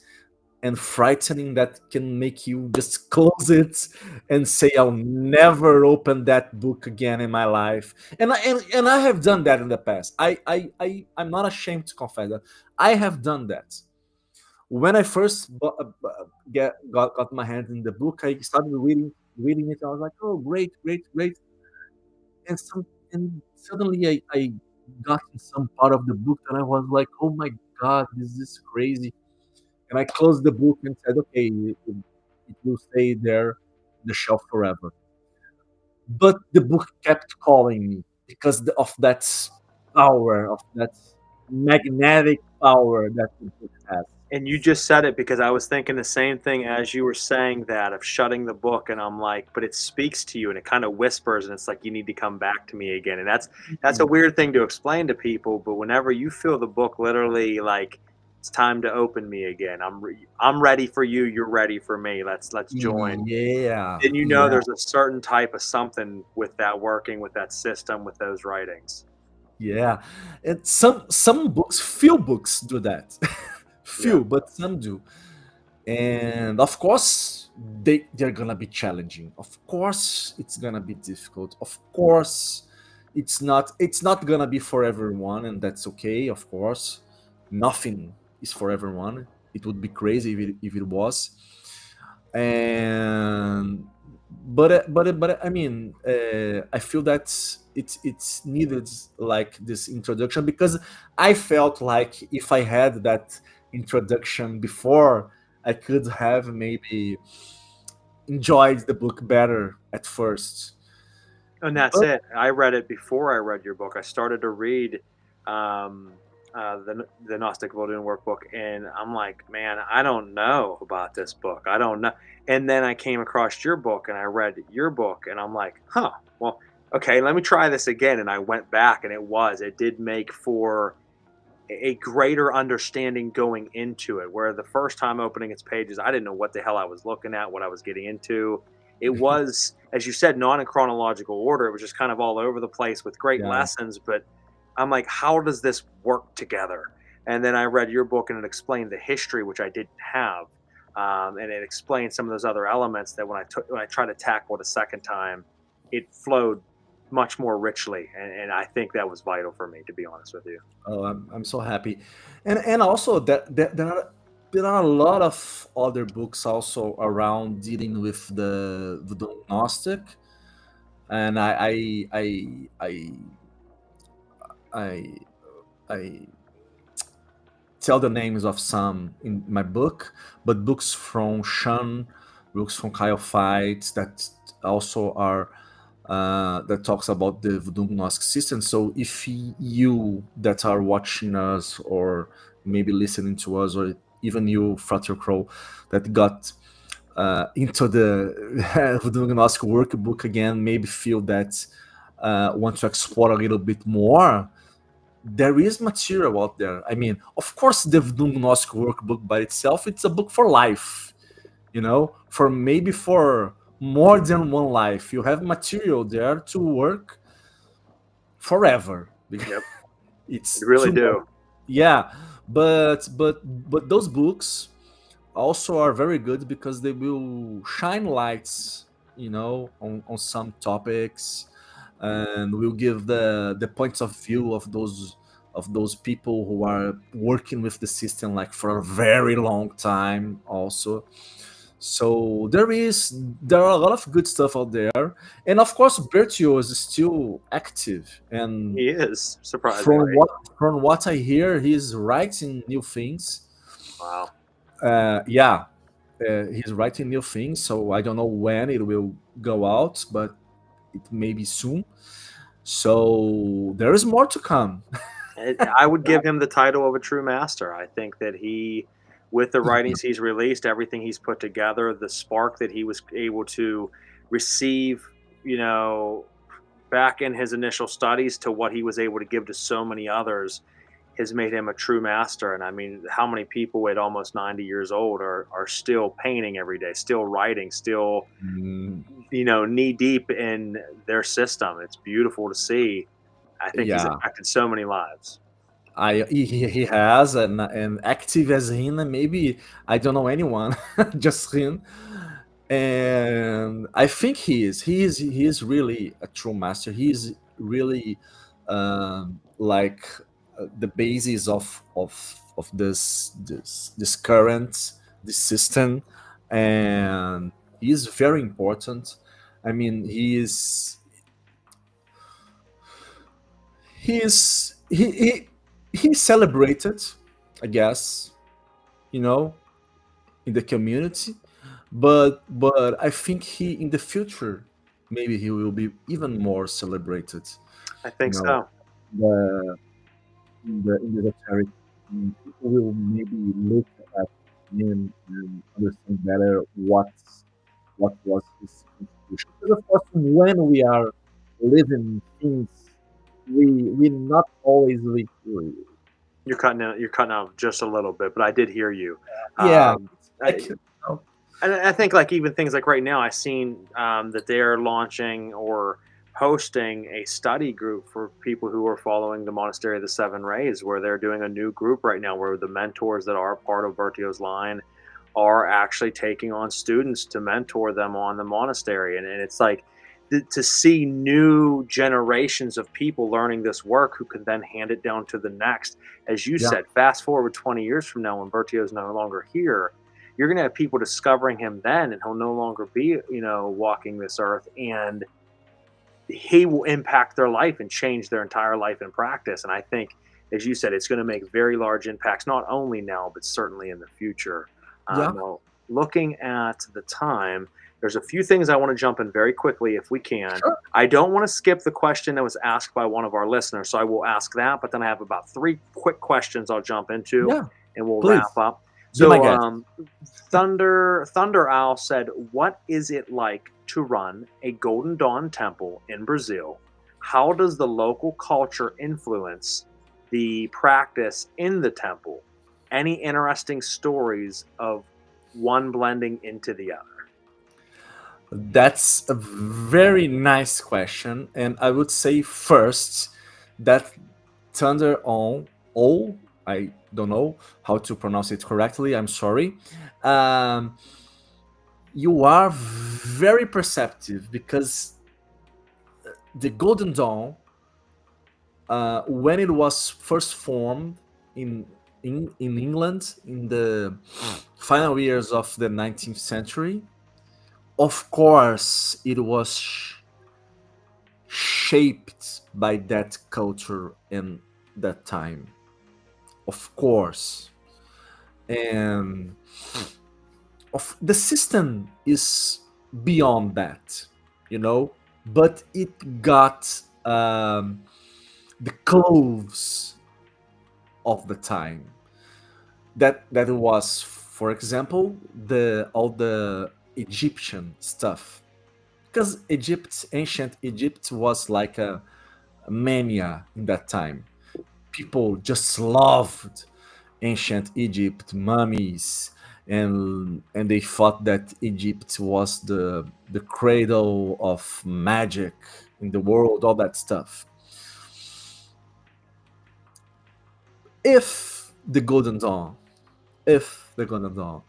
and frightening that can make you just close it and say, I'll never open that book again in my life. And I have done that in the past. I'm not ashamed to confess that I have done that. When I first got my hands in the book, I started reading it. I was like, oh, great, great, great. And suddenly I got in some part of the book and I was like, oh my God, this is crazy. And I closed the book and said, okay, it will stay there on the shelf forever. But the book kept calling me because of that power, of that magnetic power that the book has. And you just said it because I was thinking the same thing as you were saying that of shutting the book, and I'm like, but it speaks to you and it kind of whispers and it's like you need to come back to me again. And that's a weird thing to explain to people, but whenever you feel the book literally like it's time to open me again. I'm ready for you, you're ready for me. Let's join. Yeah, Then yeah, there's a certain type of something with that working with that system with those writings. yeah. And some books, few books do that. Yeah. Few, but some do. And of course they're gonna be challenging. Of course it's gonna be difficult. Of course it's not gonna be for everyone, and that's okay. Of course nothing is for everyone. It would be crazy if it was. And but I mean, I feel that it's needed, like, this introduction, because I felt like if I had that introduction before, I could have maybe enjoyed the book better at first. And that's But it. I read it before I read your book. I started to read the Gnostic Vodou workbook, and I'm like, man, I don't know about this book. I don't know. And then I came across your book, and I read your book, and I'm like, huh, well, okay, let me try this again. And I went back, and it did make for a greater understanding going into it. Where the first time opening its pages, I didn't know what the hell I was looking at, what I was getting into. It was, as you said, not in chronological order. It was just kind of all over the place with great yeah, lessons. But I'm like, how does this work together? And then I read your book and it explained the history, which I didn't have. And it explained some of those other elements that when I tried to tackle it a second time, it flowed much more richly. And I think that was vital for me, to be honest with you. oh, I'm so happy. And also that there are a lot of other books also around dealing with the Gnostic. And I I tell the names of some in my book, but books from Sean, books from Kyle Fights that also are that talks about the Voodoo Gnostic system. So if you that are watching us or maybe listening to us, or even you, Frater Crow, that got into the Voodoo Gnostic workbook again, maybe feel that want to explore a little bit more, there is material out there. I mean, of course, the Voodoo Gnostic workbook by itself, it's a book for life, for maybe for more than one life. You have material there to work forever. Yep, It's you really too much. do. Yeah, but those books also are very good because they will shine lights, on some topics, and will give the points of view of those people who are working with the system like for a very long time also. So there are a lot of good stuff out there, and of course Bertio is still active, and He is, from surprisingly. what from what I hear, he's writing new things. Wow. Yeah, he's writing new things, so I don't know when it will go out, but it may be soon. So there is more to come. I would give him the title of a true master. I think that he, with the writings he's released, everything he's put together, the spark that he was able to receive, you know, back in his initial studies to what he was able to give to so many others has made him a true master. And I mean, how many people at almost 90 years old are still painting every day, still writing, still, Mm, knee deep in their system? It's beautiful to see. I think he's yeah, affected so many lives. he has an active as him, and maybe I don't know anyone, just him. And I think he is really a true master. He is really like the basis of this current, this system, and he is very important. I mean, he is he's celebrated, I guess, you know, in the community, but I think he in the future maybe he will be even more celebrated. I You think know, so. the in the esoteric, people will maybe look at him and understand better what was his contribution. Because of course, when we are living things, we not always You're cutting out just a little bit, but I did hear you. yeah, Um, it's I, like, and I think like even things like right now, I've seen that they're launching or hosting a study group for people who are following the Monastery of the Seven Rays, where they're doing a new group right now, where the mentors that are part of Bertio's line are actually taking on students to mentor them on the monastery, and it's like to see new generations of people learning this work who can then hand it down to the next. As you yeah, said, fast forward 20 years from now when Bertio's no longer here, you're going to have people discovering him then, and he'll no longer be, walking this earth, and he will impact their life and change their entire life in practice. And I think, as you said, it's going to make very large impacts, not only now, but certainly in the future. yeah, Well, looking at the time, there's a few things I want to jump in very quickly if we can. sure, I don't want to skip the question that was asked by one of our listeners, so I will ask that, but then I have about three quick questions I'll jump into yeah. and we'll wrap Please up. be my So, guest. Thunder Owl said, "What is it like to run a Golden Dawn temple in Brazil? How does the local culture influence the practice in the temple? Any interesting stories of one blending into the other?" That's a very nice question, and I would say first that Thunder on all, I don't know how to pronounce it correctly. I'm sorry. Um, you are very perceptive because the Golden Dawn, when it was first formed in in England in the final years of the 19th century, of course, it was shaped by that culture in that time, of course. And of the system is beyond that, but it got the clothes of the time. That was, for example, the all the Egyptian stuff, because ancient Egypt was like a mania in that time. People just loved ancient Egypt, mummies, and they thought that Egypt was the cradle of magic in the world, all that stuff. If the Golden Dawn, if the Golden Dawn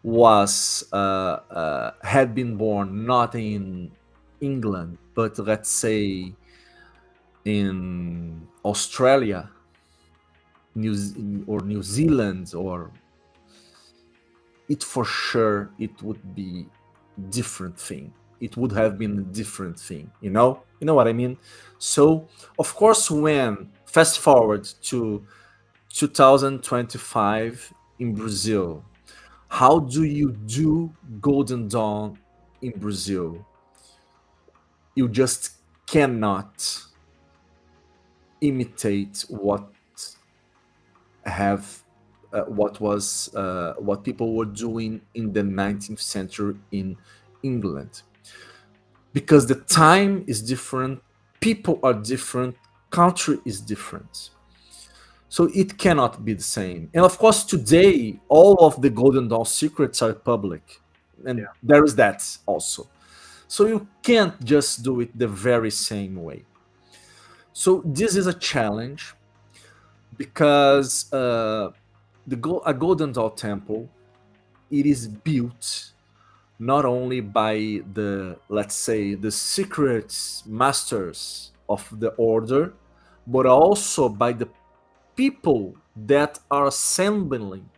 was had been born not in England, but let's say in Australia, New Zealand, or it for sure it would be different thing. It would have been a different thing, you know what I mean. So of course, when fast forward to 2025 in Brazil, how do you do Golden Dawn in Brazil? You just cannot imitate have what people were doing in the 19th century in England, because the time is different, people are different, country is different. So it cannot be the same. And of course, today, all of the Golden Dawn secrets are public. And there is that also. So you can't just do it the very same way. So this is a challenge, because a Golden Dawn temple, it is built not only by the, let's say, the secret masters of the order, but also by the people that are assembling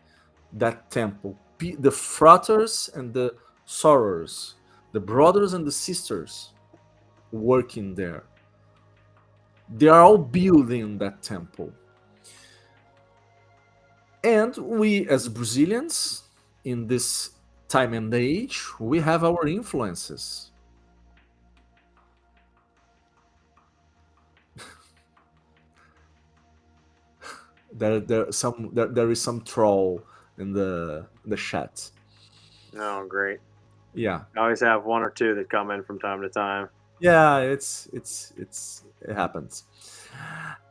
that temple, the fraters and the sorors, the brothers and the sisters working there. They are all building that temple. And we, as Brazilians, in this time and age, we have our influences. There is some troll in the chat. Oh, great. Yeah. I always have one or two that come in from time to time. Yeah, it happens.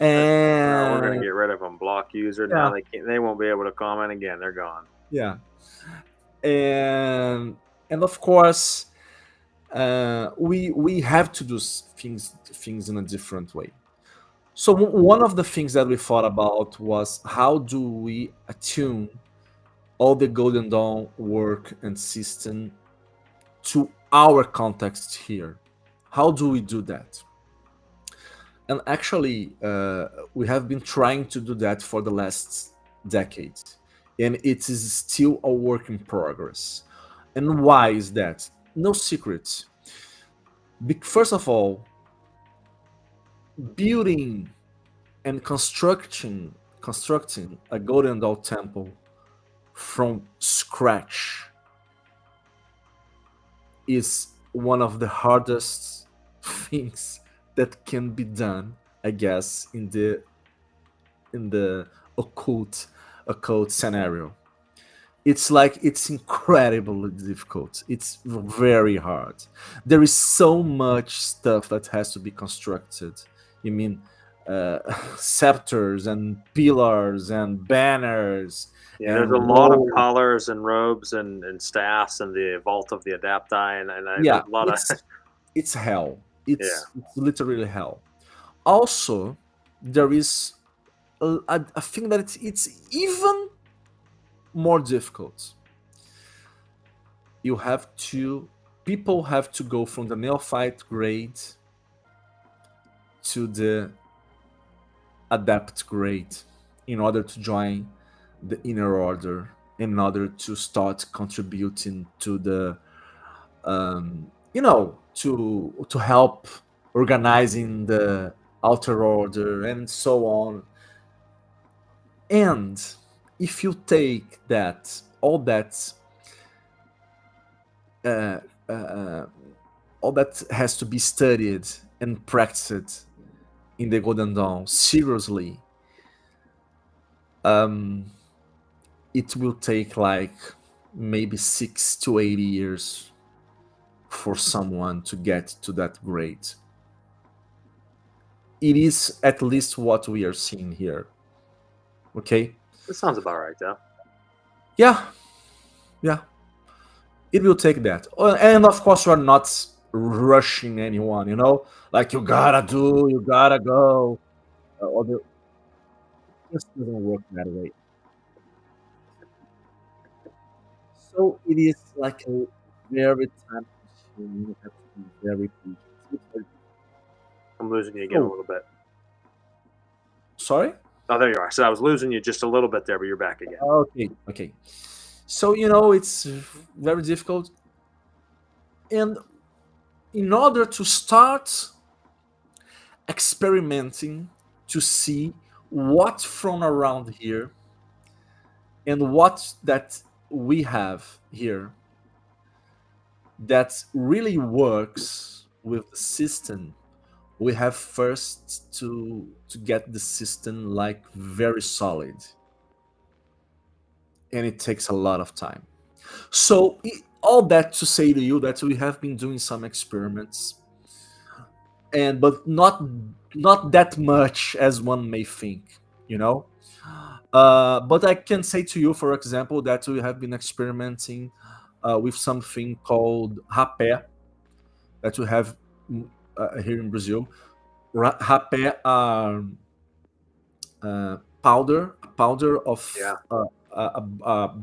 And we're gonna get rid of them. Block user. Now they won't be able to comment again. They're gone. Yeah. And of course, we have to do things in a different way. So one of the things that we thought about was, how do we attune all the Golden Dawn work and system to our context here? How do we do that? And actually, we have been trying to do that for the last decade, and it is still a work in progress. And why is that? No secret. First of all, building and constructing a Golden Dawn temple from scratch is one of the hardest things that can be done, I guess, in the occult scenario. It's incredibly difficult. It's very hard. There is so much stuff that has to be constructed. You mean scepters and pillars and banners. Yeah, there's a lot of colors and robes and staffs and the vault of the adapti and yeah, a lot it's hell. It's literally hell. Also, there is a thing that it's even more difficult. People have to go from the neophyte grade to the adept grade in order to join the inner order, in order to start contributing to the to help organizing the outer order and so on. And if you take all that has to be studied and practiced in the Golden Dawn seriously, it will take maybe 6 to 8 years for someone to get to that grade. It is at least what we are seeing here. Okay? That sounds about right, though. Yeah. It will take that. And of course, we're not rushing anyone, you gotta go. It just doesn't work that way. So it is like a very time consuming. You have to be very patient. It's very I'm losing you again a so little bit. sorry. Oh, there you are. So I was losing you just a little bit there, but you're back again. Okay. So it's very difficult, and in order to start experimenting to see what from around here and what that we have here that really works with the system, we have first to get the system like very solid, and it takes a lot of time. So all that to say to you that we have been doing some experiments, and but not that much as one may think, you know. But I can say to you, for example, that we have been experimenting with something called rapé that we have here in Brazil. Rapé are powder of Yeah.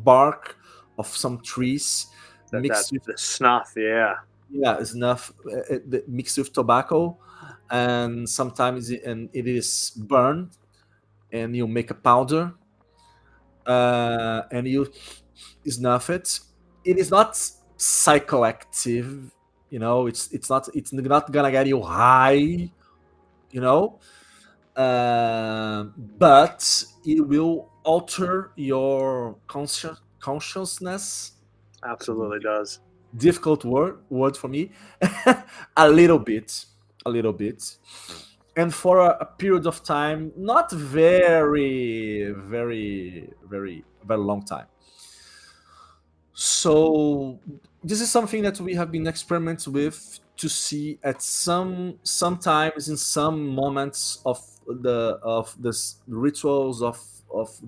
bark of some trees That mixed with the snuff, yeah. snuff, mixed with tobacco, and sometimes it is burned, and you make a powder, and you snuff it. It is not psychoactive, it's not gonna get you high, you know, but it will alter your consciousness. Absolutely does. Difficult word for me. a little bit a little bit, and for a period of time, not very long time. So this is something that we have been experimenting with to see at sometimes in some moments of the rituals of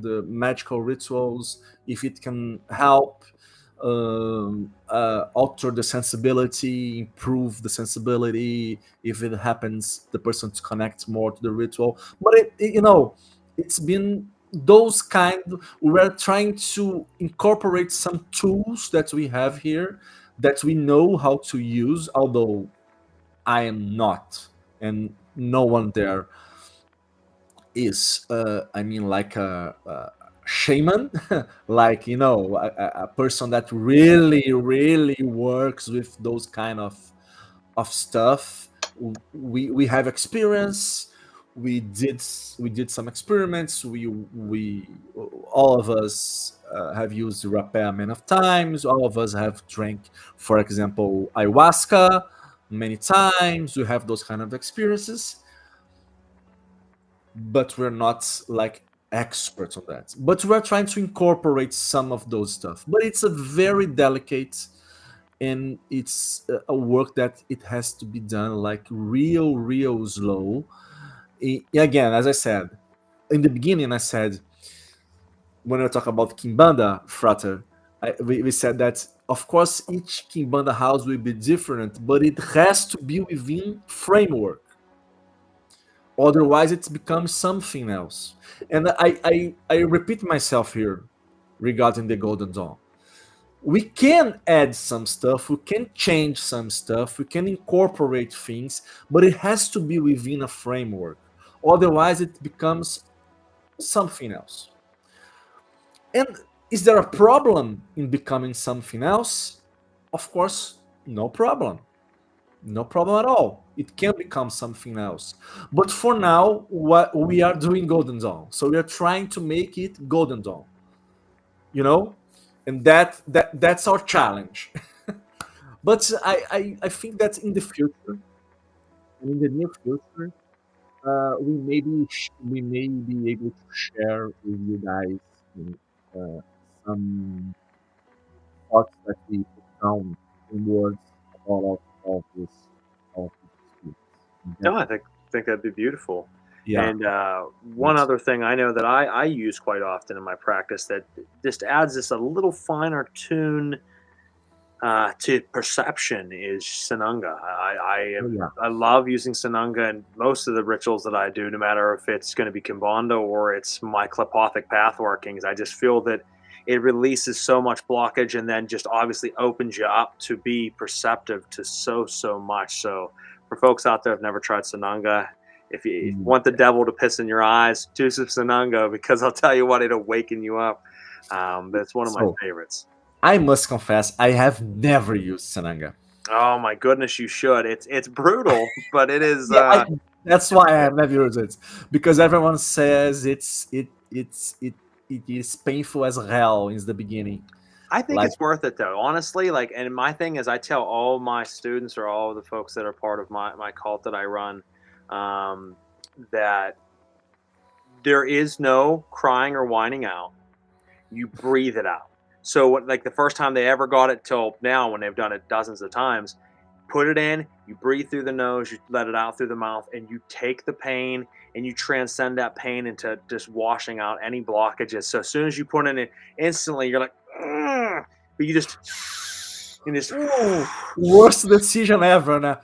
the magical rituals, if it can help alter the sensibility, improve the sensibility, if it happens the person to connect more to the ritual. But it's been those kind. We're trying to incorporate some tools that we have here that we know how to use, although I am not, and no one there is. I mean, like a shaman, like a person that really works with those kind of stuff. We have experience. We did some experiments. We all of us have used rapé many of times. All of us have drank, for example, ayahuasca many times. We have those kind of experiences, but we're not like experts on that. But we're trying to incorporate some of those stuff. But it's a very delicate, and it's a work that it has to be done like real slow. Again, as I said in the beginning, I said when we talk about Quimbanda, Frater, we said that of course each Quimbanda house will be different, but it has to be within framework. Otherwise, it becomes something else. And I repeat myself here regarding the Golden Dawn. We can add some stuff, we can change some stuff, we can incorporate things, but it has to be within a framework. Otherwise, it becomes something else. And is there a problem in becoming something else? Of course, no problem. No problem at all. It can become something else. But for now, what we are doing Golden Dawn. So we are trying to make it Golden Dawn. You know? And that's our challenge. But I think that in the future, and in the near future, we may be able to share with you guys uh, some thoughts that we put down in words about all this experience. No, I think that'd be beautiful. Yeah, And one yes. other thing I know that I use quite often in my practice that just adds this a little finer tune to perception is Sananga. Oh, yeah. I love using Sananga in most of the rituals that I do, no matter if it's going to be Kimbanda or it's my Klepothic path workings. I just feel that it releases so much blockage and then just obviously opens you up to be perceptive to so much. So for folks out there who've never tried Sananga, if you want the devil to piss in your eyes, do some Sananga, because I'll tell you what, it'll waken you up. But it's one of my favorites. I must confess, I have never used Sananga. Oh my goodness, you should. It's brutal, but it is. That's why I have never used it, because everyone says it is painful as hell in the beginning. I think it's worth it though, honestly. Like, and my thing is, I tell all my students or all of the folks that are part of my cult that I run, that there is no crying or whining out. You breathe it out. So, like the first time they ever got it till now, when they've done it dozens of times, put it in, you breathe through the nose, you let it out through the mouth, and you take the pain and you transcend that pain into just washing out any blockages. So as soon as you put it in, instantly you're like, ugh, but you just worst decision ever. Nah.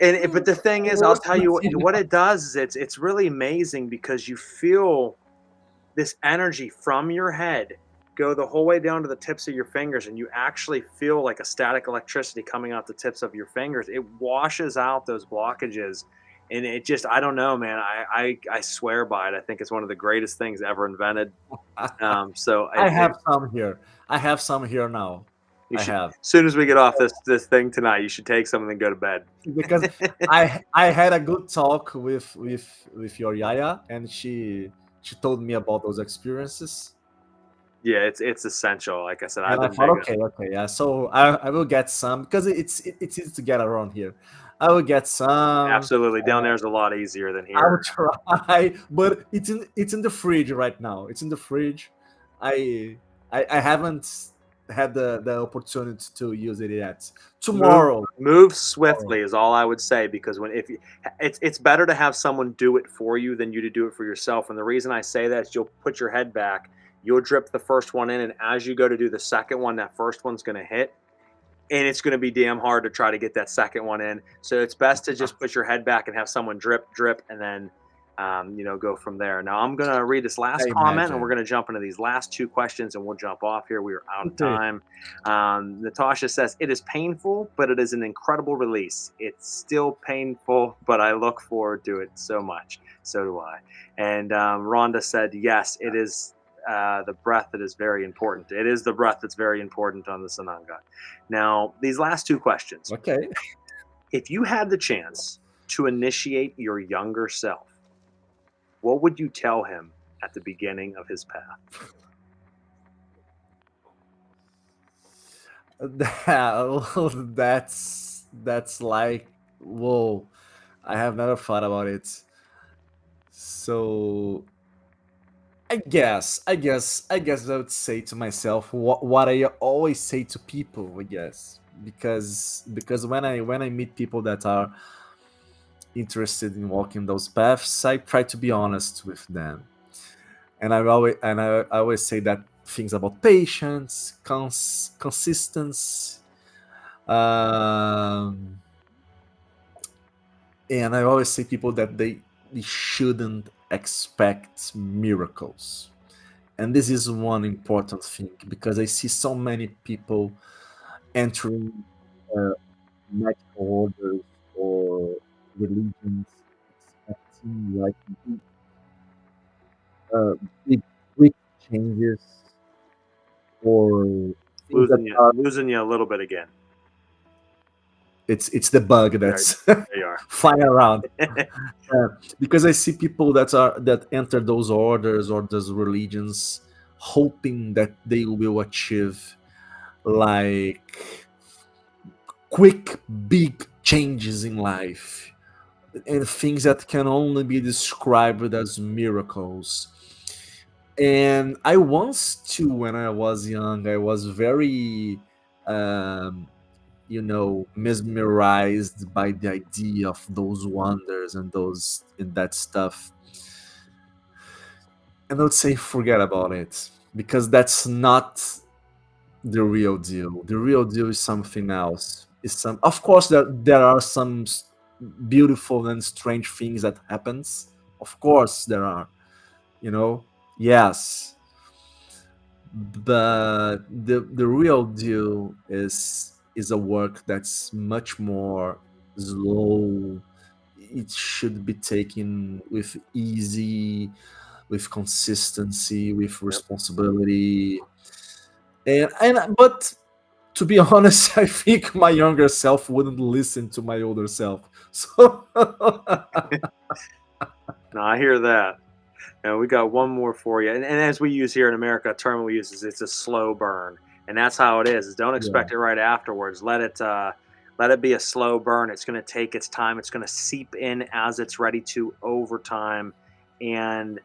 But the thing is, I'll tell you what it does is it's really amazing, because you feel this energy from your head go the whole way down to the tips of your fingers, and you actually feel like a static electricity coming out the tips of your fingers. It washes out those blockages, and it just, I don't know, man. I swear by it. I think it's one of the greatest things ever invented. So I have some here. I have some here now. As soon as we get off this thing tonight, you should take some and then go to bed. Because I had a good talk with your Yaya, and she told me about those experiences. Yeah, it's essential. Like I said, and I thought, okay, yeah. So I will get some, because it's easy to get around here. I will get some. Absolutely, down there is a lot easier than here. I will try, but it's in the fridge right now. It's in the fridge. I haven't had the opportunity to use it yet. Tomorrow, move swiftly is all I would say, because it's better to have someone do it for you than you to do it for yourself. And the reason I say that is you'll put your head back, you'll drip the first one in, and as you go to do the second one, that first one's going to hit, and it's going to be damn hard to try to get that second one in. So it's best to just put your head back and have someone drip, and then go from there. Now I'm going to read this last comment, and we're going to jump into these last two questions, and we'll jump off here. We are out of time. Natasha says, it is painful, but it is an incredible release. It's still painful, but I look forward to it so much. So do I. And Rhonda said, yes, it is the breath that is very important. It is the breath that's very important on the Sananga. Now, these last two questions. Okay. If you had the chance to initiate your younger self, what would you tell him at the beginning of his path? That's like, whoa, I have never thought about it. So I guess I would say to myself what I always say to people, I guess, because when I meet people that are interested in walking those paths, I try to be honest with them, and I always say that things about patience, consistency, and I always say people that they shouldn't expect miracles. And this is one important thing, because I see so many people entering magical orders or religions expecting like big changes, or losing you a little bit again. It's the bug that's flying around. Because I see people that enter those orders or those religions hoping that they will achieve like quick big changes in life, and things that can only be described as miracles. And I once too, when I was young, I was very mesmerized by the idea of those wonders and that stuff. And I would say forget about it, because that's not the real deal. The real deal is something else. Of course, there are some beautiful and strange things that happens. Of course there are, yes. but the real deal is a work that's much more slow. It should be taken with easy, with consistency, with Yep. responsibility, and but to be honest, I think my younger self wouldn't listen to my older self. So No, I hear that. Now we got one more for you, and as we use here in America, a term we use is it's a slow burn, and that's how it is don't yeah, expect it right afterwards. Let it be a slow burn. It's going to take its time. It's going to seep in as it's ready to over time, and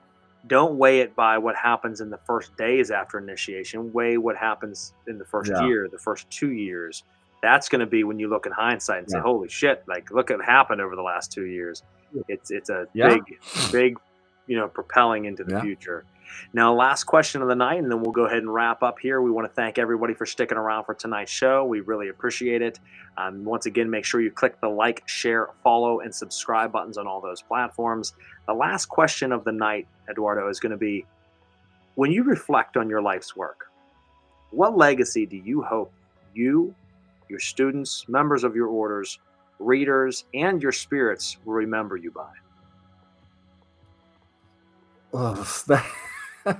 don't weigh it by what happens in the first days after initiation. Weigh what happens in the first yeah, year, the first 2 years. That's going to be when you look in hindsight and say, yeah, "Holy shit! Like, look at what happened over the last 2 years." It's a yeah, big, propelling into the yeah. future. Now, last question of the night, and then we'll go ahead and wrap up here. We want to thank everybody for sticking around for tonight's show. We really appreciate it. Once again, make sure you click the like, share, follow, and subscribe buttons on all those platforms. The last question of the night, Eduardo, is going to be when you reflect on your life's work, what legacy do you hope you, your students, members of your orders, readers, and your spirits will remember you by? Oh,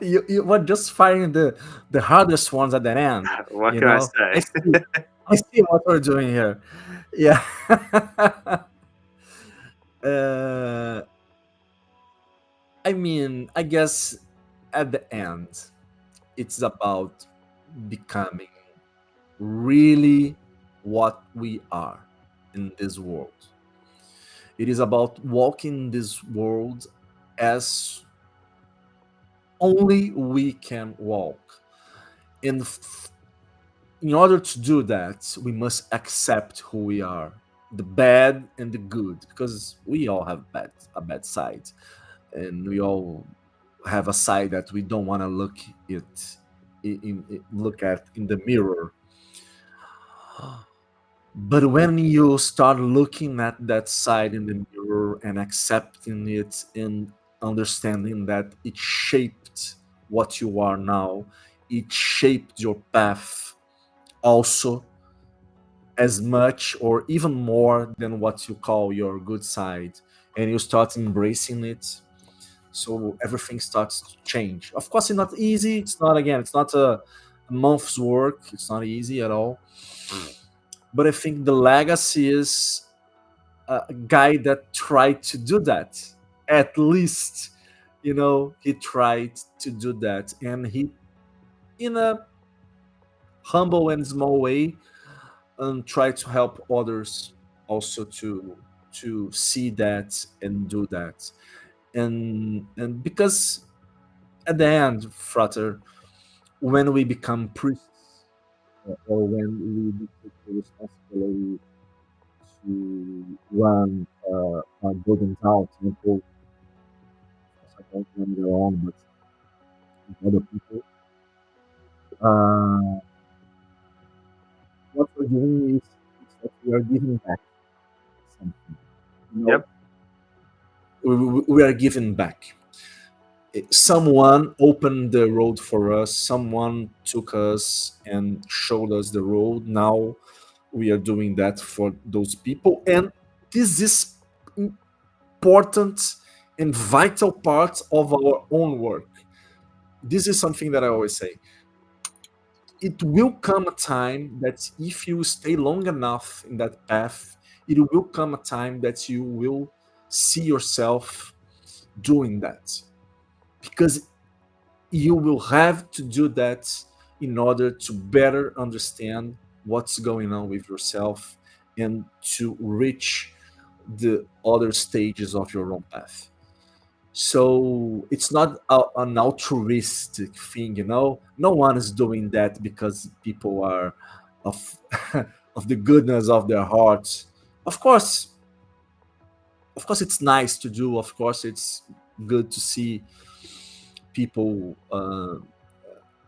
you were just firing the hardest ones at that end. What You can I know, say? I see what we're doing here. Yeah. uh, I mean, I guess at the end, it's about becoming really what we are in this world. It is about walking this world as only we can walk. And in order to do that, we must accept who we are, the bad and the good, because we all have a bad side, and we all have a side that we don't want to look at in the mirror. But when you start looking at that side in the mirror and accepting it and understanding that it shaped what you are now, it shaped your path also as much or even more than what you call your good side, and you start embracing it, so everything starts to change. Of course, it's not easy. It's not a month's work. It's not easy at all. But I think the legacy is a guy that tried to do that. At least, he tried to do that, and he, in a humble and small way, try to help others also to see that and do that. And because at the end, Frater, when we become priests, or when we take the responsibility to run a golden town temple, I don't run their own, but with other people, uh, what we're doing is that we are giving back something. You know, Yep. we are giving back. Someone opened the road for us. Someone took us and showed us the road. Now we are doing that for those people, and this is important and vital part of our own work. This is something that I always say. It will come a time that if you stay long enough in that path, it will come a time that you will see yourself doing that, because you will have to do that in order to better understand what's going on with yourself and to reach the other stages of your own path. So it's not an altruistic thing, No one is doing that because people are of of the goodness of their hearts. Of course, it's nice to do. Of course, it's good to see people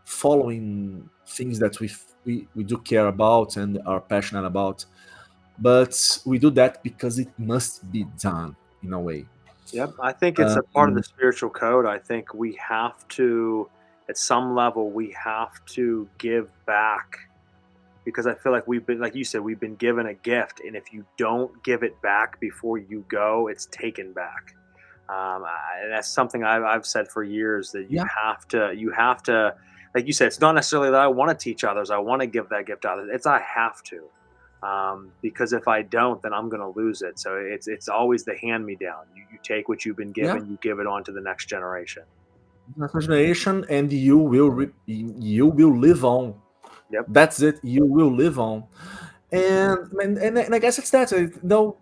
following things that we do care about and are passionate about. But we do that because it must be done in a way. Yep, I think it's a part of the Um, spiritual code. I think we have to at some level we have to give back, because I feel like we've been, like you said, we've been given a gift, and if you don't give it back before you go, it's taken back. And that's something I've said for years, that Yeah. you have to, like you said, it's not necessarily that I want to teach others, I want to give that gift to others. It's I have to, because if I don't, then I'm going to lose it. So it's always the hand me down. You take what you've been Yeah. given, you give it on to the next generation. Next generation, and you will live on. Yep. That's it. You will live on, and I guess it's that. Though,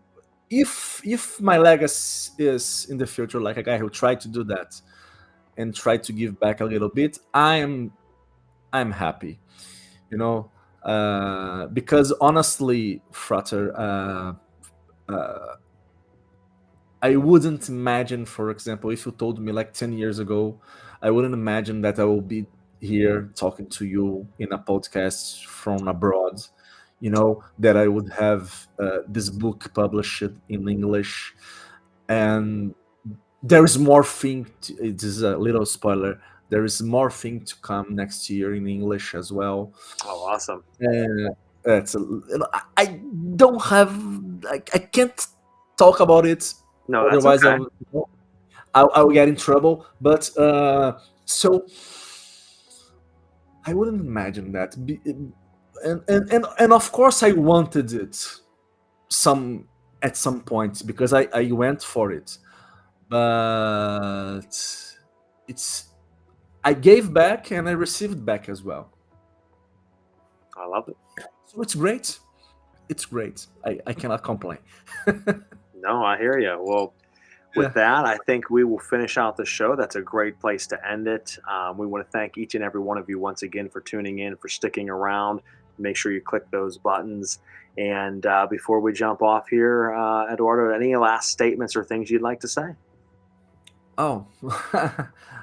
if my legacy is in the future like a guy who tried to do that and tried to give back a little bit, I'm happy, you know, because honestly, Frater, I wouldn't imagine, for example, if you told me like 10 years ago, I wouldn't imagine that I will be here talking to you in a podcast from abroad, you know, that I would have this book published in English. And there is more thing, it is a little spoiler, there is more thing to come next year in English as well. Oh, awesome. That's I don't have, I can't talk about it, No, that's otherwise okay. I'll get in trouble. But so I wouldn't imagine that. And of course I wanted it some at some point because I went for it, but it's I gave back and I received back as well. I love it. So it's great. It's great. I cannot complain. No, I hear you. Well, with that, I think we will finish out the show. That's a great place to end it. We want to thank each and every one of you once again for tuning in, for sticking around. Make sure you click those buttons. And before we jump off here, Eduardo, any last statements or things you'd like to say? Oh,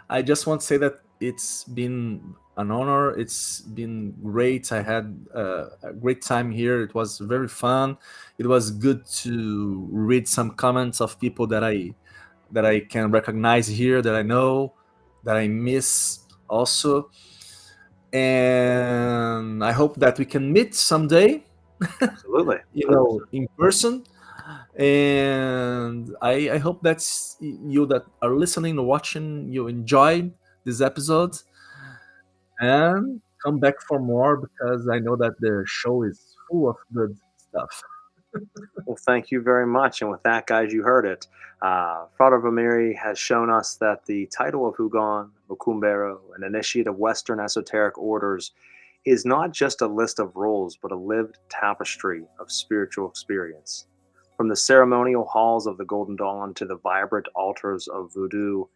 I just want to say that it's been an honor. It's been great. I had a great time here. It was very fun. It was good to read some comments of people that I can recognize here, that I know, that I miss also. And I hope that we can meet someday, Absolutely. you know, in person. And I hope that you that are listening or watching, you enjoyed this episode and come back for more, because I know that the show is full of good stuff. Well, thank you very much. And with that, guys, you heard it. Frater Vameri has shown us that the title of Hugon, Mukumbero, an initiate of Western esoteric orders, is not just a list of rules, but a lived tapestry of spiritual experience. From the ceremonial halls of the Golden Dawn to the vibrant altars of Vodou,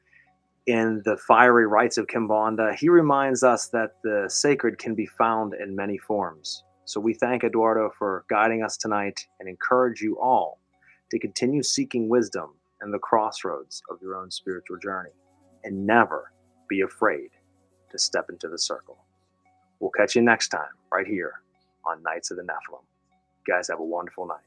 in the fiery rites of Quimbanda, he reminds us that the sacred can be found in many forms. So we thank Eduardo for guiding us tonight and encourage you all to continue seeking wisdom in the crossroads of your own spiritual journey, and never be afraid to step into the circle. We'll catch you next time right here on Nights of the Nephilim. You guys have a wonderful night.